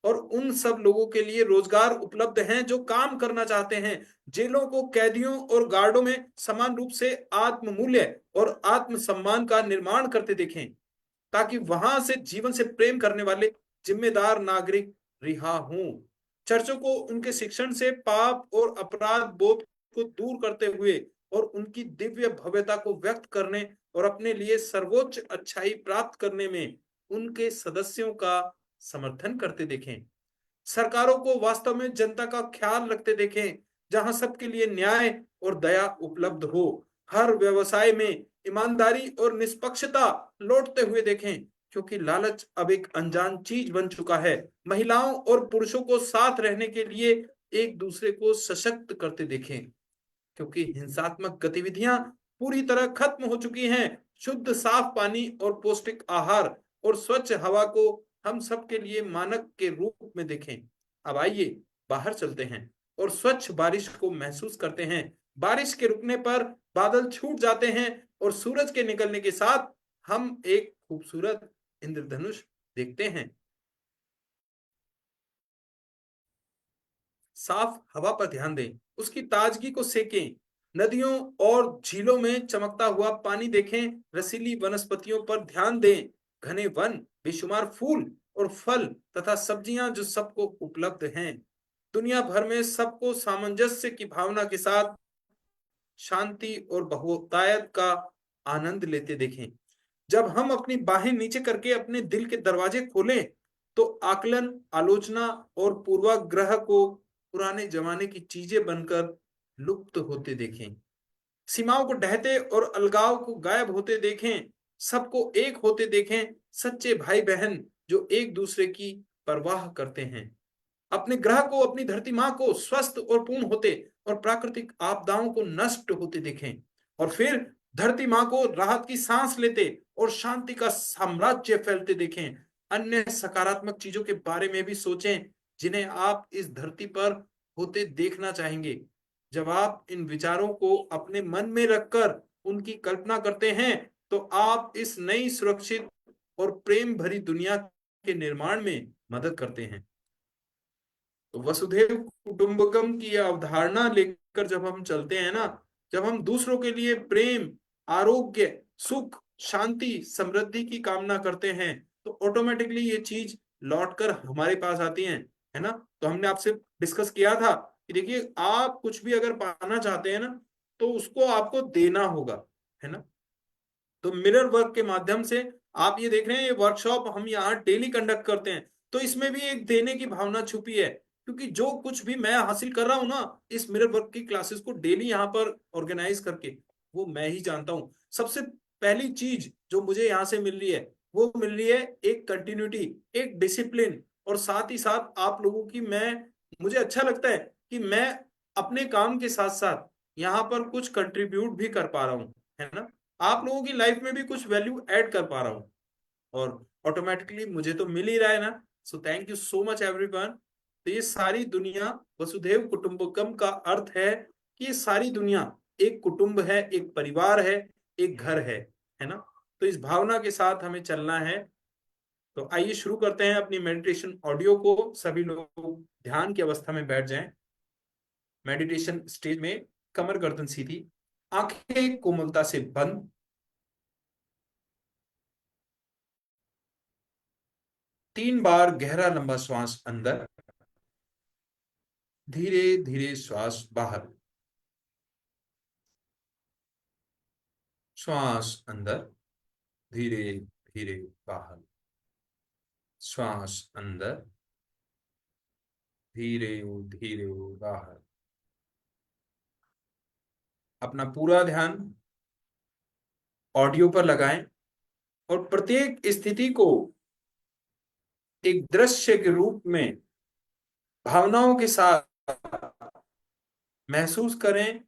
और उन सब लोगों के लिए रोजगार उपलब्ध हैं जो काम करना चाहते हैं। जेलों को कैदियों और गार्डों में समान रूप से आत्ममूल्य और आत्मसम्मान का निर्माण करते देखें, ताकि वहां से जीवन से प्रेम करने वाले जिम्मेदार नागरिक रिहा हों। चर्चों को उनके शिक्षण से पाप और अपराध बोध को दूर करते हुए और उनकी दिव्य भव्यता को व्यक्त करने और अपने लिए सर्वोच्च अच्छाई प्राप्त करने में उनके सदस्यों का समर्थन करते देखें। सरकारों को वास्तव में जनता का ख्याल रखते देखें, जहां सबके लिए न्याय और दया उपलब्ध हो। हर व्यवसाय में ईमानदारी और निष्पक्षता लौटते हुए देखें, क्योंकि लालच अब एक अनजान चीज बन चुका है। महिलाओं और पुरुषों को साथ रहने के लिए एक दूसरे को सशक्त करते देखें, क्योंकि हिंसात्मक गतिविधियां पूरी तरह खत्म हो चुकी हैं। शुद्ध साफ पानी और पौष्टिक आहार और स्वच्छ हवा को हम सबके लिए मानक के रूप में देखें। अब आइए बाहर चलते हैं और स्वच्छ बारिश को महसूस करते हैं। बारिश के रुकने पर बादल छूट जाते हैं और सूरज के निकलने के साथ हम एक खूबसूरत इंद्रधनुष देखते हैं। साफ हवा पर ध्यान दें, उसकी ताजगी को सेकें। नदियों और झीलों में चमकता हुआ पानी देखें, रसीली वनस्पतियों पर ध्यान दें, घने वन, बेशुमार फूल और फल तथा सब्जियां जो सबको उपलब्ध हैं। दुनिया भर में सबको सामंजस्य की भावना के साथ शांति और बहुतायत का आनंद लेते देखें। जब हम अपनी बाहें नीचे करके अपने दिल के दरवाजे खोलें, तो आकलन, आलोचना और पूर्वाग्रह को पुराने जमाने की चीजें बनकर लुप्त होते देखें। सीमाओं को ढहते और अलगाव को गायब होते देखें। सबको एक होते देखें, सच्चे भाई बहन जो एक दूसरे की परवाह करते हैं। अपने ग्रह को, अपनी धरती माँ को स्वस्थ और पूर्ण होते और प्राकृतिक आपदाओं को नष्ट होते देखें। और फिर धरती माँ को राहत की सांस लेते और शांति का साम्राज्य फैलते देखें। अन्य सकारात्मक चीजों के बारे में भी सोचें जिन्हें आप इस धरती पर होते देखना चाहेंगे। जब आप इन विचारों को अपने मन में रखकर उनकी कल्पना करते हैं, तो आप इस नई सुरक्षित और प्रेम भरी दुनिया के निर्माण में मदद करते हैं। तो वसुधैव कुटुंबकम की अवधारणा लेकर जब हम चलते हैं ना, जब हम दूसरों के लिए प्रेम, आरोग्य, सुख, शांति, समृद्धि की कामना करते हैं, तो ऑटोमेटिकली ये चीज लौट कर हमारे पास आती हैं। है ना। तो हमने आपसे डिस्कस किया था कि देखिए आप कुछ भी अगर पाना चाहते हैं ना तो उसको आपको देना होगा, है ना। तो मिरर वर्क के माध्यम से आप ये देख रहे हैं, ये वर्कशॉप हम यहाँ डेली कंडक्ट करते हैं, तो इसमें भी एक देने की भावना छुपी है, क्योंकि जो कुछ भी मैं हासिल कर रहा हूँ ना इस मिरर वर्क की क्लासेस को डेली यहाँ पर ऑर्गेनाइज करके, वो मैं ही जानता हूँ। सबसे पहली चीज जो मुझे यहाँ से मिल रही है वो मिल रही है एक कंटिन्यूटी, एक डिसिप्लिन, और साथ ही साथ आप लोगों की मैं, मुझे अच्छा लगता है कि मैं अपने काम के साथ साथ यहाँ पर कुछ कंट्रीब्यूट भी कर पा रहा हूँ, है ना। आप लोगों की लाइफ में भी कुछ वैल्यू ऐड कर पा रहा हूँ, और ऑटोमेटिकली मुझे तो मिल ही रहा है ना। सो thank you so much everyone. तो ये सारी दुनिया, वसुधैव कुटुंबकम का अर्थ है कि ये सारी दुनिया एक कुटुंब है, एक परिवार है, एक घर है ना। तो इस भावना के साथ हमें चलना है। तो आइए शुरू करते हैं अपनी मेडिटेशन ऑडियो को। सभी लोग ध्यान की अवस्था में बैठ जाएं, मेडिटेशन स्टेज में, कमर गर्दन सीधी, आंखें कोमलता से बंद। 3 बार गहरा लंबा श्वास अंदर, धीरे धीरे श्वास बाहर। श्वास अंदर, धीरे धीरे बाहर। श्वास अंदर, धीरे धीरे बाहर। अपना पूरा ध्यान ऑडियो पर लगाएं और प्रत्येक स्थिति को एक दृश्य के रूप में भावनाओं के साथ महसूस करें,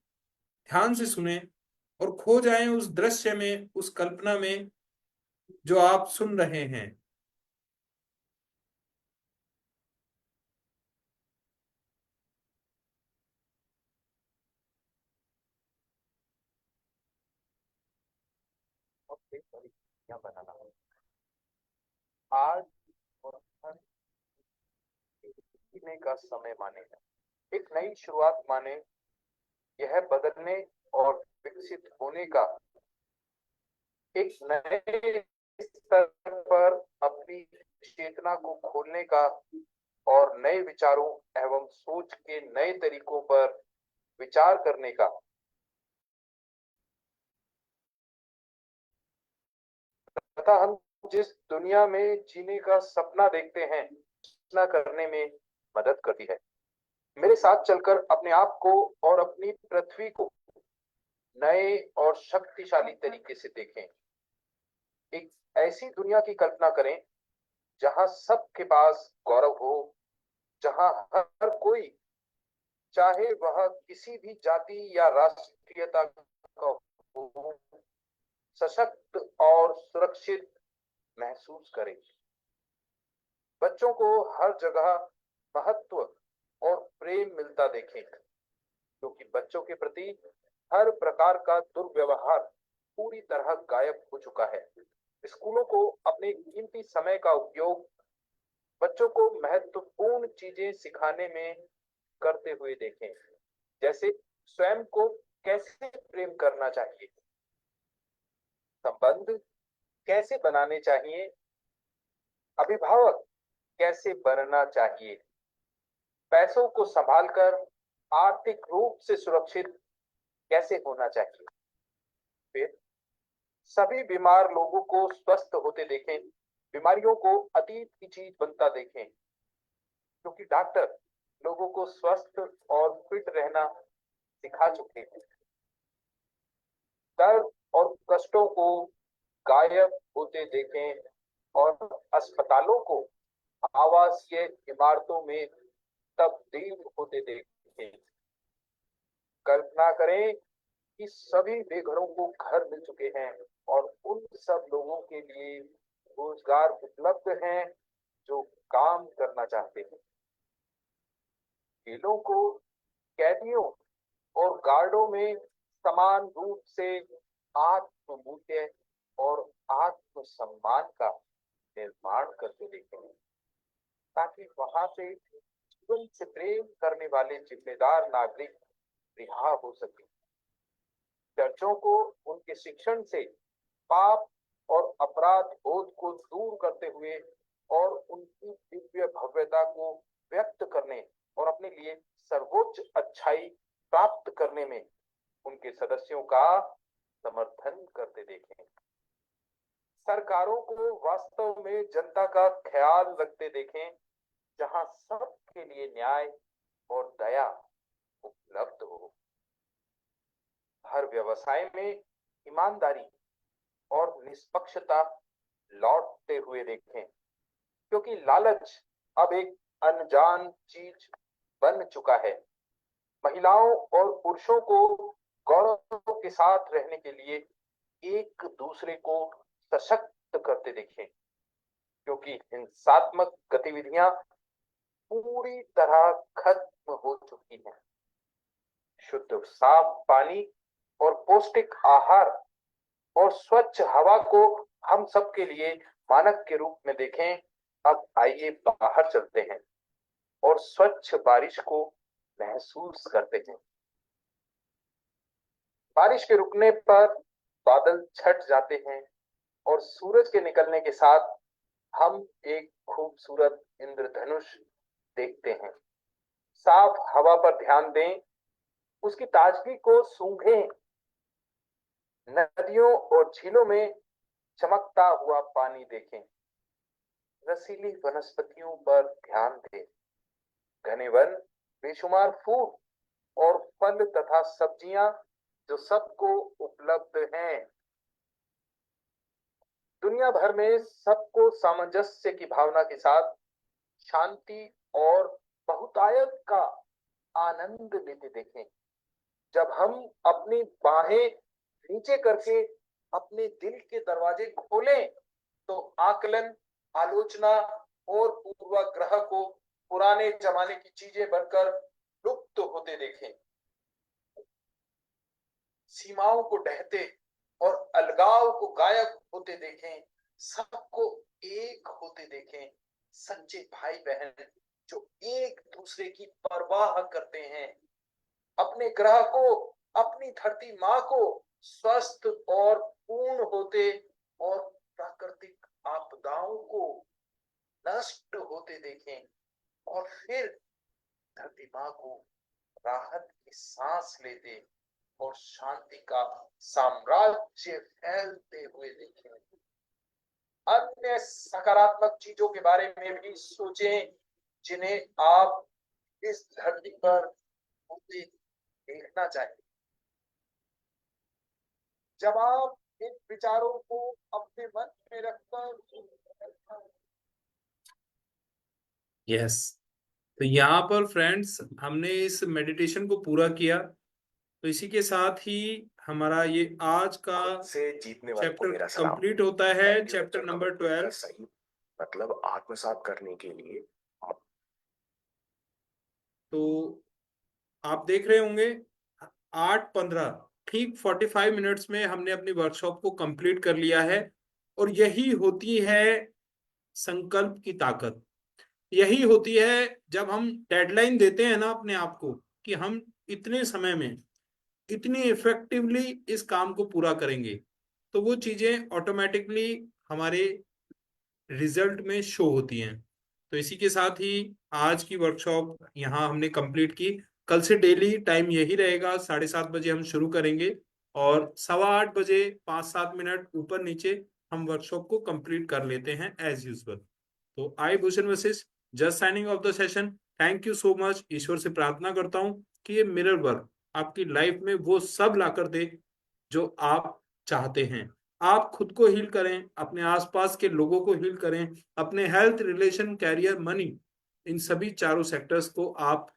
ध्यान से सुने और खो जाएं उस दृश्य में, उस कल्पना में जो आप सुन रहे हैं। बनाना आज और हर जीने का समय माने, एक नई शुरुआत माने, यह बदलने और विकसित होने का, एक नए स्तर पर अपनी चेतना को खोलने का और नए विचारों एवं सोच के नए तरीकों पर विचार करने का, तथा हम जिस दुनिया में जीने का सपना देखते हैं रचना करने में मदद करती है। मेरे साथ चलकर अपने आप को और अपनी पृथ्वी को नए और शक्तिशाली तरीके से देखें। एक ऐसी दुनिया की कल्पना करें जहां सबके पास गौरव हो, जहां हर कोई, चाहे वह किसी भी जाति या राष्ट्रीयता का हो, सशक्त और सुरक्षित महसूस करे। बच्चों को हर जगह महत्व और प्रेम मिलता देखें, क्योंकि बच्चों के प्रति हर प्रकार का दुर्व्यवहार पूरी तरह गायब हो चुका है। स्कूलों को अपने कीमती समय का उपयोग बच्चों को महत्वपूर्ण चीजें सिखाने में करते हुए देखें, जैसे स्वयं को कैसे प्रेम करना चाहिए, संबंध कैसे बनाने चाहिए, अभिभावक कैसे बनना चाहिए, पैसों को संभालकर आर्थिक रूप से सुरक्षित कैसे होना चाहिए। फिर सभी बीमार लोगों को स्वस्थ होते देखें, बीमारियों को अतीत की चीज बनता देखें, क्योंकि डॉक्टर लोगों को स्वस्थ और फिट रहना सिखा चुके हैं। दर्द और कष्टों को गायब होते देखें और अस्पतालों को आवासीय इमारतों में तब्दील होते देखें। कल्पना करें कि सभी बेघरों को घर मिल चुके हैं और उन सब लोगों के लिए रोजगार उपलब्ध हैं जो काम करना चाहते हैं। जेलों को कैदियों और गार्डों में समान रूप से आत्ममूल्य और आत्मसम्मान का निर्माण करते देखें, ताकि वहां से जीवन से प्रेम करने वाले जिम्मेदार नागरिक रिहा हो सके। चर्चों को उनके शिक्षण से पाप और अपराध बोध को दूर करते हुए और उनकी दिव्य भव्यता को व्यक्त करने और अपने लिए सर्वोच्च अच्छाई प्राप्त करने में उनके सदस्यों का समर्थन करते देखें। सरकारों को वास्तव में जनता का ख्याल रखते देखें, जहां सबके लिए न्याय और दया उपलब्ध हो। हर व्यवसाय में ईमानदारी और निष्पक्षता लौटते हुए देखें, क्योंकि लालच अब एक अनजान चीज बन चुका है। महिलाओं और पुरुषों को गौरव के साथ रहने के लिए एक दूसरे को सशक्त करते देखें, क्योंकि हिंसात्मक गतिविधियां पूरी तरह खत्म हो चुकी हैं। शुद्ध साफ पानी और पौष्टिक आहार और स्वच्छ हवा को हम सबके लिए मानक के रूप में देखें। अब आइए बाहर चलते हैं और स्वच्छ बारिश को महसूस करते हैं। बारिश के रुकने पर बादल छट जाते हैं और सूरज के निकलने के साथ हम एक खूबसूरत इंद्रधनुष देखते हैं। साफ हवा पर ध्यान दें, उसकी ताजगी को सूंघें। नदियों और झीलों में चमकता हुआ पानी देखें। रसीली वनस्पतियों पर ध्यान दें। घने वन, बेशुमार फूल और फल तथा सब्जियां जो सबको उपलब्ध हैं। दुनिया भर में सबको सामंजस्य की भावना के साथ शांति और बहुतायत का आनंद लेते देखें। जब हम अपनी बाहें नीचे करके अपने दिल के दरवाजे खोलें, तो आकलन, आलोचना और पूर्वाग्रह को पुराने जमाने की चीजें बनकर लुप्त होते देखें। सीमाओं को ढहते और अलगाव को गायब होते देखें। सबको एक होते देखें। सच्चे भाई बहन जो एक दूसरे की परवाह करते हैं। अपने ग्रह को, अपनी धरती माँ को स्वस्थ और पूर्ण होते और प्राकृतिक आपदाओं को नष्ट होते देखें, और फिर धरती माँ को राहत की सांस लेते और शांति का साम्राज्य फैलते हुए देखें। अन्य सकारात्मक चीजों के बारे में भी सोचें, जिन्हें आप इस धरती पर होते देखना चाहिए। जब आप इन विचारों को अपने मन में रखकर यस, तो यहाँ पर फ्रेंड्स हमने इस मेडिटेशन को पूरा किया। तो इसी के साथ ही हमारा ये आज का से जीतने वाले को चैप्टर मेरा सलाम। कंप्लीट होता है, चैप्टर नंबर 12। सही मतलब आत्मसात करने के लिए तो आप देख रहे होंगे 8:15 ठीक 45 मिनट्स में हमने अपनी वर्कशॉप को कंप्लीट कर लिया है। और यही होती है संकल्प की ताकत। यही होती है जब हम डेडलाइन देते हैं ना अपने आप को, कि हम इतने समय में इतनी इफेक्टिवली इस काम को पूरा करेंगे, तो वो चीजें ऑटोमेटिकली हमारे रिजल्ट में शो होती हैं। तो इसी के साथ ही आज की वर्कशॉप यहाँ हमने कंप्लीट की। कल से डेली टाइम यही रहेगा, 7:30 बजे हम शुरू करेंगे और 8:15 बजे 5-7 मिनट ऊपर नीचे हम वर्कशॉप को कंप्लीट कर लेते हैं एज यूजुअल। तो I Bhushan Vashishth, just signing off the session. Thank you so much. ईश्वर से प्रार्थना करता हूँ कि ये मिरर वर्क आपकी लाइफ में वो सब ला कर दे जो आप चाहते हैं। आप खुद को हील करें, अपने आसपास के लोगों को हील करें, अपने हेल्थ, रिलेशन, कैरियर, मनी, इन सभी चारों सेक्टर्स को आप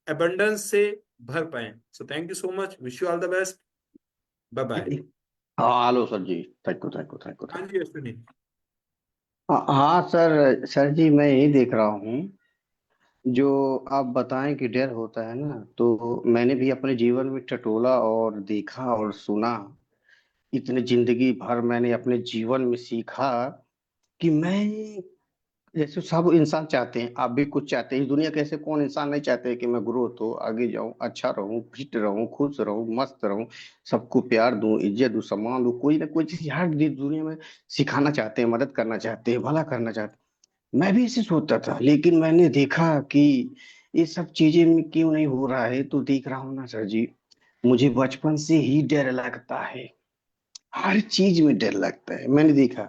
एबंडेंस से भर पाएं। So thank you so much, wish you all the best, bye bye. हाँ hello sir ji, thank you thank you thank you हाँ जी अश्विनी। हाँ सर, सर जी मैं यही देख रहा हूँ जो आप बताएं कि डर होता है ना, तो मैंने भी अपने जीवन में टटोला और देखा और सुना। इतने जिंदगी भर मैंने अपने जीवन में सीखा कि मैं, जैसे सब इंसान चाहते हैं, आप भी कुछ चाहते हैं, इस दुनिया के ऐसे कौन इंसान नहीं चाहते हैं कि मैं ग्रोथ हो, आगे जाऊं, अच्छा रहूं, फिट रहूं, खुश रहूं, मस्त रहूं, सबको प्यार दूं, इज्जत दूं, सम्मान दूं। कोई ना कोई चीज हर दुनिया में सिखाना चाहते हैं, मदद करना चाहते हैं, भला करना चाहते हैं। मैं भी ऐसे सोचता था, लेकिन मैंने देखा कि ये सब चीजें में क्यों नहीं हो रहा है, तो देख रहा हूँ ना सर जी, मुझे बचपन से ही डर लगता है। हर चीज में डर लगता है। मैंने देखा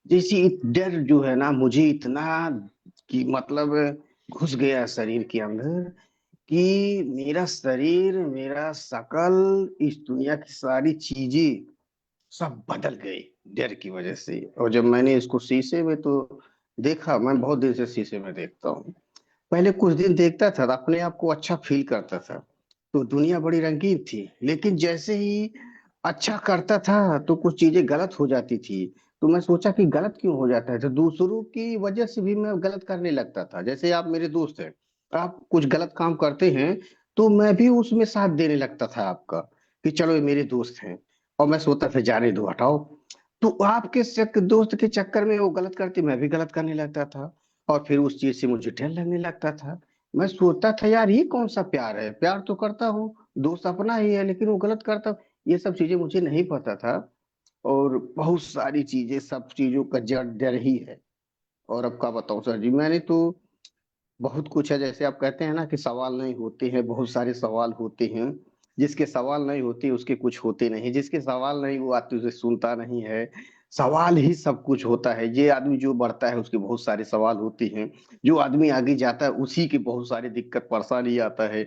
जैसे डर जो है ना, मुझे इतना कि मतलब घुस गया शरीर के अंदर, कि मेरा शरीर, मेरा शकल, इस दुनिया की सारी चीजें सब बदल गए डर की वजह से। और जब मैंने इसको शीशे में तो देखा, मैं बहुत देर से शीशे में देखता हूँ। पहले कुछ दिन देखता था तो अपने आप को अच्छा फील करता था, तो दुनिया बड़ी रंगीन थी। लेकिन जैसे ही अच्छा करता था तो कुछ चीजें गलत हो जाती थी। तो मैं सोचा कि गलत क्यों हो जाता है, तो दूसरों की वजह से भी मैं गलत करने लगता था। जैसे आप मेरे दोस्त हैं, आप कुछ गलत काम करते हैं तो मैं भी उसमें साथ देने लगता था आपका, कि चलो ये मेरे दोस्त हैं। और मैं सोचता था जाने दो, हटाओ। तो आपके दोस्त के चक्कर में वो गलत करती, मैं भी गलत करने लगता था। और फिर उस चीज से मुझे डर लगने लगता था। मैं सोचता था यार ये कौन सा प्यार है, प्यार तो करता हूँ, दोस्त अपना ही है, लेकिन वो गलत करता। ये सब चीजें मुझे नहीं पता था। और बहुत सारी चीजें, सब चीजों का जड़ डर ही है। और अब का बताऊं सर जी, मैंने तो बहुत कुछ है। जैसे आप कहते हैं ना कि सवाल नहीं होते हैं, बहुत सारे सवाल होते हैं। जिसके सवाल नहीं होते उसके कुछ होते नहीं, जिसके सवाल नहीं वो आदमी उसे सुनता नहीं है। सवाल ही सब कुछ होता है। ये आदमी जो बढ़ता है उसके बहुत सारे सवाल होते हैं, जो आदमी आगे जाता है उसी के बहुत सारी दिक्कत परेशानी आता है।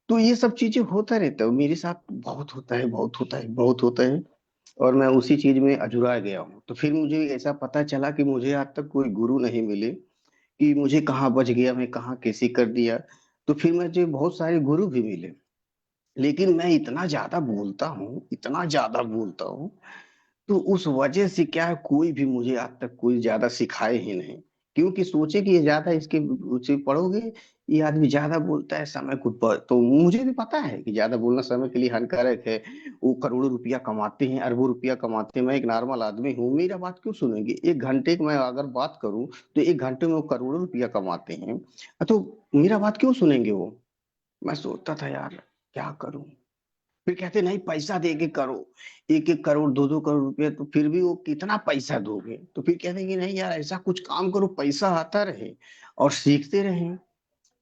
तो ये सब चीजें होता रहता है, मेरे साथ बहुत होता है, बहुत होता है, बहुत होता है। और मैं उसी चीज में अजुरा गया हूँ। तो फिर मुझे ऐसा पता चला कि मुझे आज तक कोई गुरु नहीं मिले, कि मुझे कहाँ बच गया, मैं कहाँ कैसे कर दिया। तो फिर मुझे बहुत सारे गुरु भी मिले, लेकिन मैं इतना ज्यादा बोलता हूँ, इतना ज्यादा बोलता हूँ। तो उस वजह से क्या है, कोई भी मुझे आज तक कोई ज्यादा सिखाए ही नहीं। क्योंकि सोचे कि ये ज्यादा इसके उसे पढ़ोगे, ये आदमी ज्यादा बोलता है, समय को तो मुझे भी पता है कि ज्यादा बोलना समय के लिए हानिकारक है। वो करोड़ों रुपया कमाते हैं, अरबों रुपया कमाते हैं, मैं एक नॉर्मल आदमी हूँ, मेरा बात क्यों सुनेंगे? 1 घंटे की मैं अगर बात करूँ तो 1 घंटे में वो करोड़ों रुपया कमाते हैं, तो मेरा बात क्यों सुनेंगे वो? मैं सोचता था यार क्या करूं। फिर कहते नहीं, पैसा दे के करो, 1-1 करोड़, 2-2 करोड़ रुपए, तो फिर भी वो कितना पैसा दोगे? तो फिर कहते हैं कि नहीं यार, ऐसा कुछ काम करो पैसा आता रहे और सीखते रहें।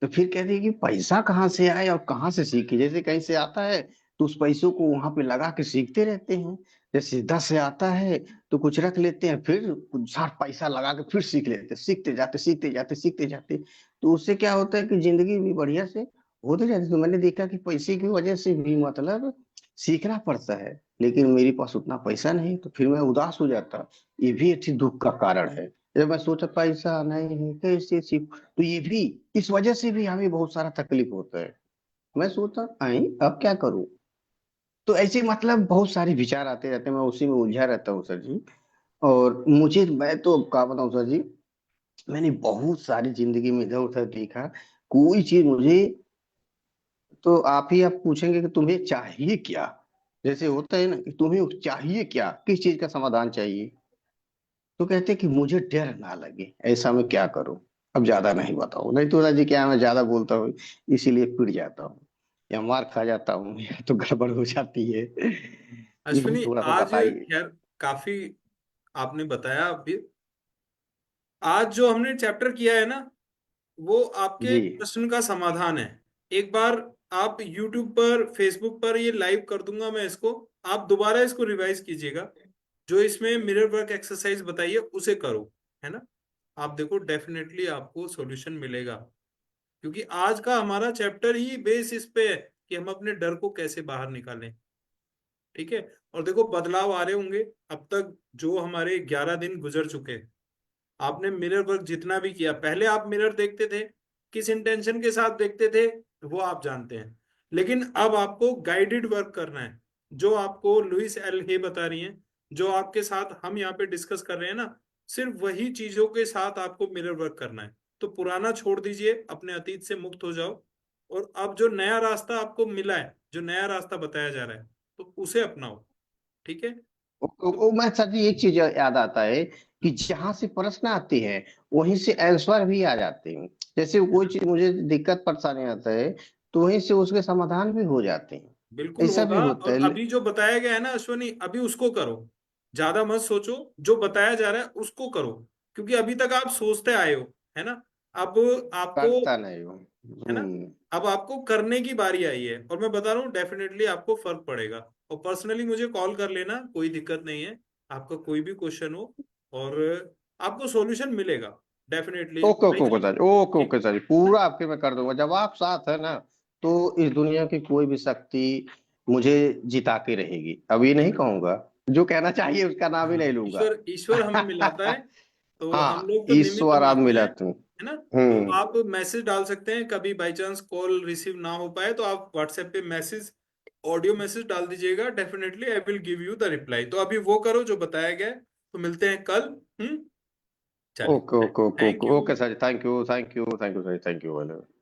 तो फिर कहते हैं कि पैसा कहाँ से आए और कहाँ से सीखे, जैसे कहीं से आता है तो उस पैसों को वहां पे लगा के सीखते रहते हैं। जैसे 10 से आता है तो कुछ रख लेते हैं, फिर कुछ 60 पैसा लगा के फिर सीख लेते हैं, सीखते जाते, सीखते जाते, सीखते जाते। तो उससे क्या होता है कि जिंदगी भी बढ़िया से होते जाती। तो मैंने देखा कि पैसे की वजह से भी मतलब सीखना पड़ता है, लेकिन मेरे पास उतना पैसा नहीं, तो फिर मैं उदास हो जाता। ये भी अच्छी दुख का कारण है। जब मैं सोचा पैसा नहीं है कैसे सीख, तो ये भी, इस वजह से भी हमें बहुत सारा तकलीफ होता है। मैं सोचता आई अब क्या करूं। तो ऐसे मतलब बहुत सारे विचार आते रहते हैं, मैं उसी में उलझा रहता हूँ सर जी। और मुझे, मैं तो क्या बताऊं सर जी, मैंने बहुत सारी जिंदगी में इधर उधर देखा, कोई चीज मुझे, तो आप पूछेंगे कि तुम्हें चाहिए क्या? जैसे होता है ना कि तुम्हें चाहिए क्या, किस चीज का समाधान चाहिए, तो कहते हैं कि मुझे डर ना लगे, ऐसा मैं क्या करूं? अब ज्यादा नहीं बताऊं, नहीं तो जी क्या है, मैं ज्यादा बोलता हूँ इसीलिए पिट जाता हूँ, या मार खा जाता हूँ, या तो गड़बड़ हो जाती है। ये अश्विनी, थोड़ा सा आज बताइए। खैर काफी आपने बताया। अभी आज जो हमने चैप्टर किया है ना, वो आपके जी। प्रश्न का समाधान है। एक बार आप YouTube पर, Facebook पर ये लाइव कर दूंगा मैं इसको, आप दोबारा इसको रिवाइज कीजिएगा। जो इसमें मिरर वर्क एक्सरसाइज बताइए उसे करो, है ना। आप देखो डेफिनेटली आपको सॉल्यूशन मिलेगा, क्योंकि आज का हमारा चैप्टर ही बेस इस पे है कि हम अपने डर को कैसे बाहर निकालें। ठीक है। और देखो बदलाव आ रहे होंगे। अब तक जो हमारे 11 दिन गुजर चुके, आपने मिरर वर्क जितना भी किया, पहले आप मिरर देखते थे, किस इंटेंशन के साथ देखते थे वो आप जानते हैं। लेकिन अब आपको गाइडेड वर्क करना है, जो आपको लुइस एल हे बता रही हैं, जो आपके साथ हम यहाँ पे डिस्कस कर रहे हैं ना, सिर्फ वही चीजों के साथ आपको मिरर वर्क करना है। तो पुराना छोड़ दीजिए, अपने अतीत से मुक्त हो जाओ, और अब जो नया रास्ता आपको मिला है, जो नया रास्ता बताया जा रहा है, तो उसे अपनाओ। ठीक है। तो मैं सर जी एक चीज याद आता है, कि जहां से प्रश्न आते हैं वहीं से आंसर भी आ जाते हैं। जैसे कोई चीज मुझे दिक्कत परेशानी आता है, तो वहीं से उसके समाधान भी हो जाते हैं। बिल्कुल ऐसा होगा। भी होता और है। अभी जो बताया गया है ना अश्वनी, अभी उसको करो। ज्यादा मत सोचो, जो बताया जा रहा है उसको करो, क्योंकि अभी तक आप सोचते आए हो, है ना। अब आपको, करता नहीं हूँ। है ना, अब आपको करने की बारी आई है, और मैं बता रहा हूँ डेफिनेटली आपको फर्क पड़ेगा। और पर्सनली मुझे कॉल कर लेना, कोई दिक्कत नहीं है, आपका कोई भी क्वेश्चन हो, और आपको सॉल्यूशन मिलेगा definitely okay by okay okay chance. Sir, okay okay sir, पूरा आपके मैं कर दूंगा। जब आप साथ है ना, तो इस दुनिया की कोई भी शक्ति मुझे जिता के रहेगी। अब ये नहीं कहूंगा, जो कहना चाहिए उसका नाम ही हाँ, नहीं लूंगा। ईश्वर ईश्वर हमें मिलाता है, तो हम हाँ, लोग तो निमित्त ईश्वर आप मात्र हैं, मिलाते हैं। है ना। तो हम्म। आप मैसेज डाल सकते हैं, कभी बाई चांस कॉल रिसीव ना हो पाए तो आप व्हाट्सएप पे मैसेज, ऑडियो मैसेज डाल दीजिएगा, definitely I will give you the reply. तो अभी वो करो जो बताया गया है, तो मिलते हैं कल। हम्म, चलिए, okay okay okay thank okay you. Okay sir, thank you thank you thank you sir, thank you.